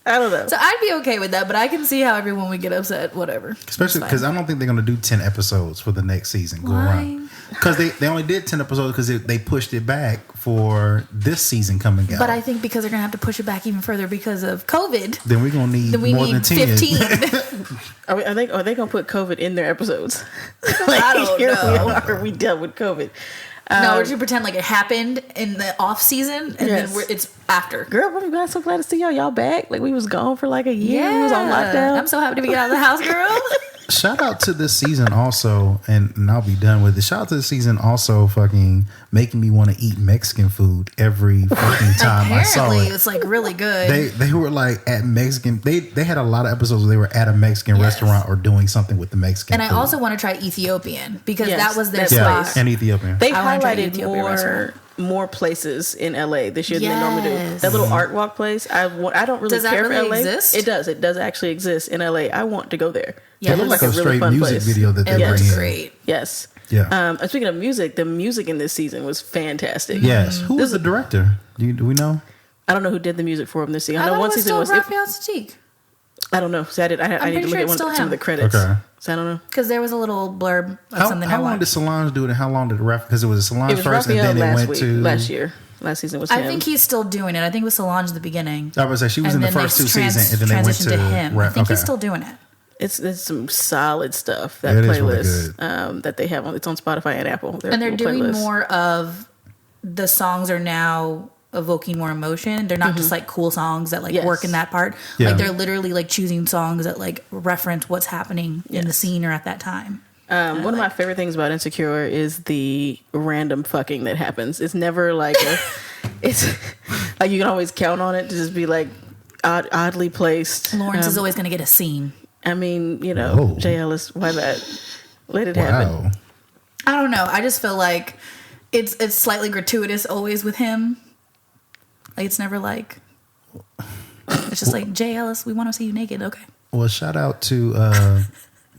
I don't know. So I'd be okay with that, but I can see how everyone would get upset. Whatever. Especially because I don't think they're going to do 10 episodes for the next season. Go Why? around. Because they only did 10 episodes because they pushed it back for this season coming out. But I think because they're gonna have to push it back even further because of COVID, then we're going to need then we more need than 10. 15. Are they going to put COVID in their episodes? I don't here know. we are. We dealt with COVID. No, we're just pretend like it happened in the off season, and Yes. then it's after. Girl, I'm so glad to see y'all. Y'all back. Like we was gone for like a year. We was on lockdown. I'm so happy to be out of the house, girl. Shout out to this season also, and I'll be done with it. Shout out to this season also fucking making me want to eat Mexican food every fucking time I saw Apparently, it. it's like really good. They were like at Mexican. They had a lot of episodes where they were at a Mexican restaurant or doing something with the Mexican. And I food. also want to try Ethiopian because Yes, that was their that's spot. and Ethiopian. They I wanna try highlighted Ethiopian restaurant. more places in LA this year than they normally do. Yes. That little art walk place. I don't really Does that care really for LA. exist? It does. It does actually exist in LA. I want to go there. Yeah, It looked like a really straight fun music place. video that It they looks bring in. great. Yes. Yeah. And speaking of music, the music in this season was fantastic. Yes. Who was the director? Do we know? I don't know who did the music for him this season. I I know thought one it was season still was. Raphael Sadiq I don't know. So I need to pretty look sure at it's still some of him. the credits. Okay. So I don't know. because there was a little blurb of something How I long did watched. Solange do it, and how long did because it was Solange It was first, Raphael and then it went to last year. Last season was him. I think he's still doing it. I think it was Solange at the beginning. I was say she was And in the then first they two seasons, and then they went transitioned to him. I think okay. he's still doing it. It's some solid stuff. That It playlist is really good. that they have on, it's on Spotify and Apple. And they're doing playlists. more of the songs are now evoking more emotion. They're not just like cool songs that like Yes. work in that part. Yeah. Like they're literally like choosing songs that like reference what's happening in the scene or at that time. One of my favorite things about Insecure is the random fucking that happens. It's never like it's like you can always count on it to just be like oddly placed. Lawrence is always going to get a scene. I mean, you know, Whoa. Jay Ellis, why not? Let it happen. Wow. I don't know. I just feel like it's slightly gratuitous always with him. Like it's never like it's just like Jay Ellis, we want to see you naked. Okay. Well, shout out to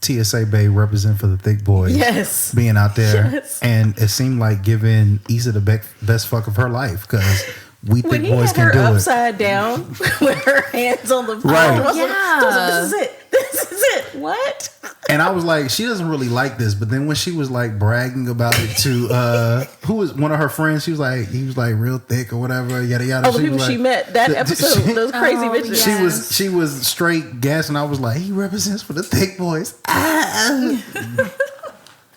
TSA Bay represent for the thick boys. Yes. Being out there. Yes. And it seemed like giving Issa the best fuck of her life because we When thick he boys had can her do it. upside down with her hands on the Right. I was like, Yeah. this is it. This is it. What? And I was like, she doesn't really like this. But then when she was like bragging about it to who was one of her friends, he was like real thick or whatever, yada yada. Oh, the people she met that episode, those crazy Oh, bitches. yeah. She was straight gas, and I was like, he represents for the thick boys.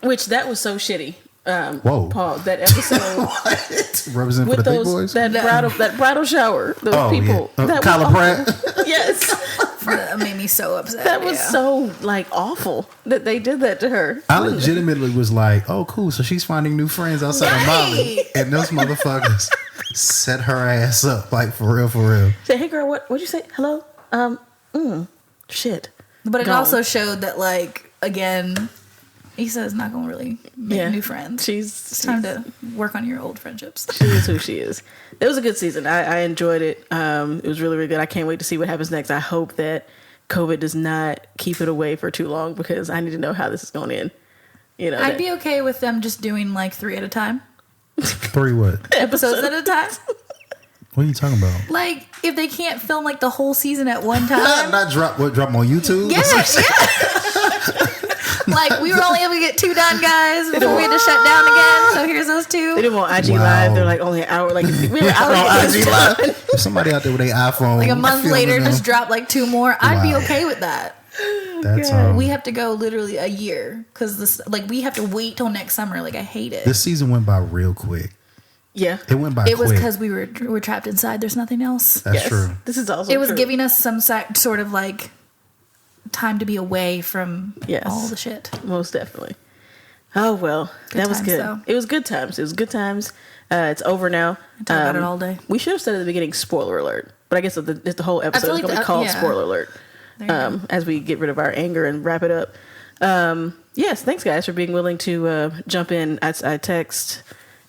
Which that was so shitty. Whoa. Paul, that episode What? Represent for with the thick those boys? that bridal shower, those people. Yeah. That Kyla was Pratt. awful. Yes, That made me so upset. that was yeah. so like awful that they did that to her. I legitimately was like, oh, cool. So she's finding new friends outside of Molly. Right. And those motherfuckers set her ass up, like, for real, for real. Say, hey girl, what'd you say? Hello? Shit. But it Gone. also showed that like again, Issa's not gonna really make new friends. It's time to work on your old friendships. She is who she is. It was a good season. I enjoyed it. It was really, really good. I can't wait to see what happens next. I hope that COVID does not keep it away for too long because I need to know how this is going to end. You know, I'd be okay with them just doing like 3 at a time, 3 what? episodes at a time. What are you talking about? Like if they can't film like the whole season at one time. Not drop on YouTube? Yeah. Like we were only able to get 2 done, guys, before we had to shut down again. So here's those 2. They didn't want IG Wow. Live. They're like only an hour. Like we were out On of IG Live. If somebody out there with their iPhone. Like a month filming later, them, just drop like 2 more. I'd be Wow. okay with that. That's We have to go literally a year because this, like, we have to wait till next summer. Like, I hate it. this season went by real quick. Yeah. It went by It was quick. because we were trapped inside. There's nothing else. That's true. This is also It was true. giving us some sort of like time to be away from Yes. all the shit. Most definitely. Oh well, that was times, good. though. It was good times. It was good times. It's over now. I talk about it all day. We should have said at the beginning, spoiler alert. But I guess the whole episode feel is like going to be called yeah. spoiler alert. There you go. As we get rid of our anger and wrap it up. Yes, thanks guys for being willing to jump in. I text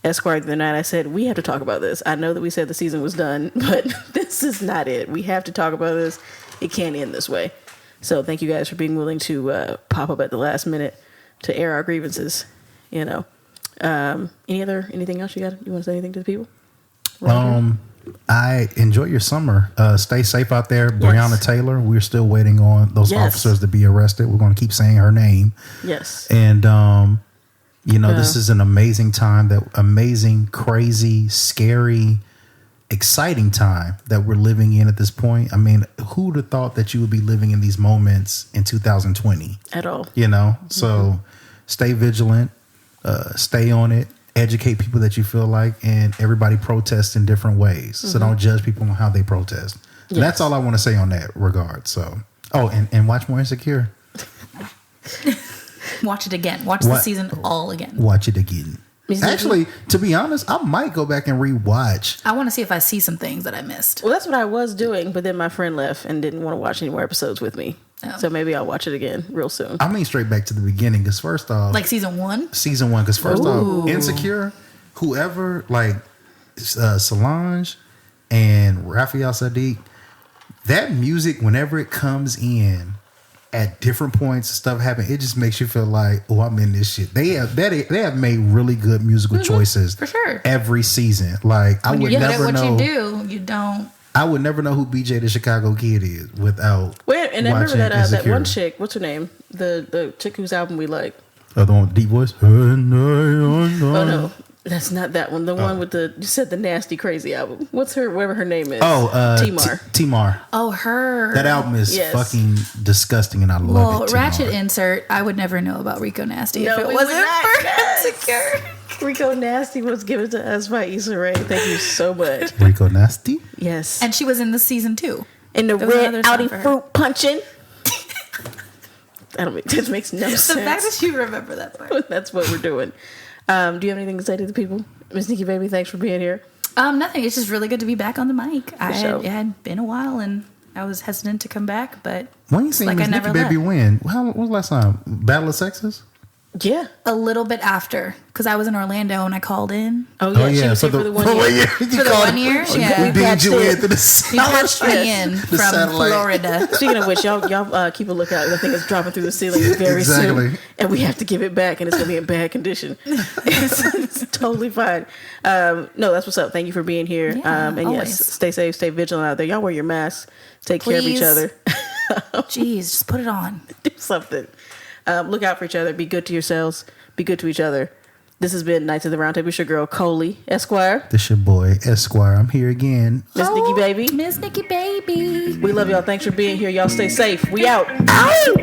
Esquire the other night. I said we have to talk about this. I know that we said the season was done, but this is not it. We have to talk about this. It can't end this way. So thank you guys for being willing to pop up at the last minute to air our grievances. You know, anything else you want to say anything to the people? I enjoy your summer. Stay safe out there. Breonna Taylor, we're still waiting on those Yes. officers to be arrested. We're going to keep saying her name. Yes. And, this is an amazing time, that amazing, crazy, scary, exciting time that we're living in at this point. I mean, who would have thought that you would be living in these moments in 2020? At all. So stay vigilant, stay on it, educate people that you feel like, and everybody protests in different ways. So don't judge people on how they protest. And that's all I want to say on that regard. So, and watch more Insecure. Watch it again. Watch the season all again. Watch it again. Actually, to be honest, I might go back and rewatch. I want to see if I see some things that I missed. Well, that's what I was doing, but then my friend left and didn't want to watch any more episodes with me. Oh. So maybe I'll watch it again real soon. I mean, straight back to the beginning. Because first off, Like season 1? season 1. Because first off, Insecure, whoever, like Solange and Raphael Sadiq, that music, whenever it comes in at different points, stuff happen. It just makes you feel like, oh, I'm in this shit. They have made really good musical choices for sure. every season. Like I would never what know. you do, you don't. I would never know who BJ the Chicago Kid is without. Wait, and I remember watching that Insecure. one chick. What's her name? The chick whose album we like. Oh, the one with deep voice. Oh no, That's not that one. The one with you said the nasty crazy album. What's whatever her name is? Oh, Timar. Timar. Oh, her. That album is fucking disgusting, and I love it. Ratchet Timar. insert. I would never know about Rico Nasty No, if it we wasn't would not. for Insecure. Rico Nasty was given to us by Issa Rae. Thank you so much. Rico Nasty. Yes. And she was in the season 2. In the There was red another song Audi for her. fruit punching. That makes no The fact sense. that you remember that part. That's what we're doing. Do you have anything to say to the people? Miss Nikki Baby, thanks for being here. Nothing. It's just really good to be back on the mic. sure. It had been a while, and I was hesitant to come back, but When you seen like Miss I Nikki never Baby left. win? When was the last time? Battle of Sexes? Yeah. A little bit after, because I was in Orlando and I called in. Oh, yeah. She was here for the 1 year. For the 1 year? Yeah. We beamed you patched in in. through the You patched me in from satellite. Florida. Speaking of which, y'all keep a lookout. I think it's dropping through the ceiling very Exactly. soon. And we have to give it back, and it's going to be in bad condition. It's totally fine. No, that's what's up. Thank you for being here. Yeah, and always. yes, stay safe, stay vigilant out there. Y'all wear your masks. Take care of each Please. other. Jeez, just put it on. Do something. Look out for each other. Be good to yourselves. Be good to each other. This has been Knights of the Round Table. It's your girl, Coley, Esquire. This your boy, Esquire. I'm here again. Miss Nikki Baby. Miss Nikki Baby. We love y'all. Thanks for being here. Y'all stay safe. We out. Ow!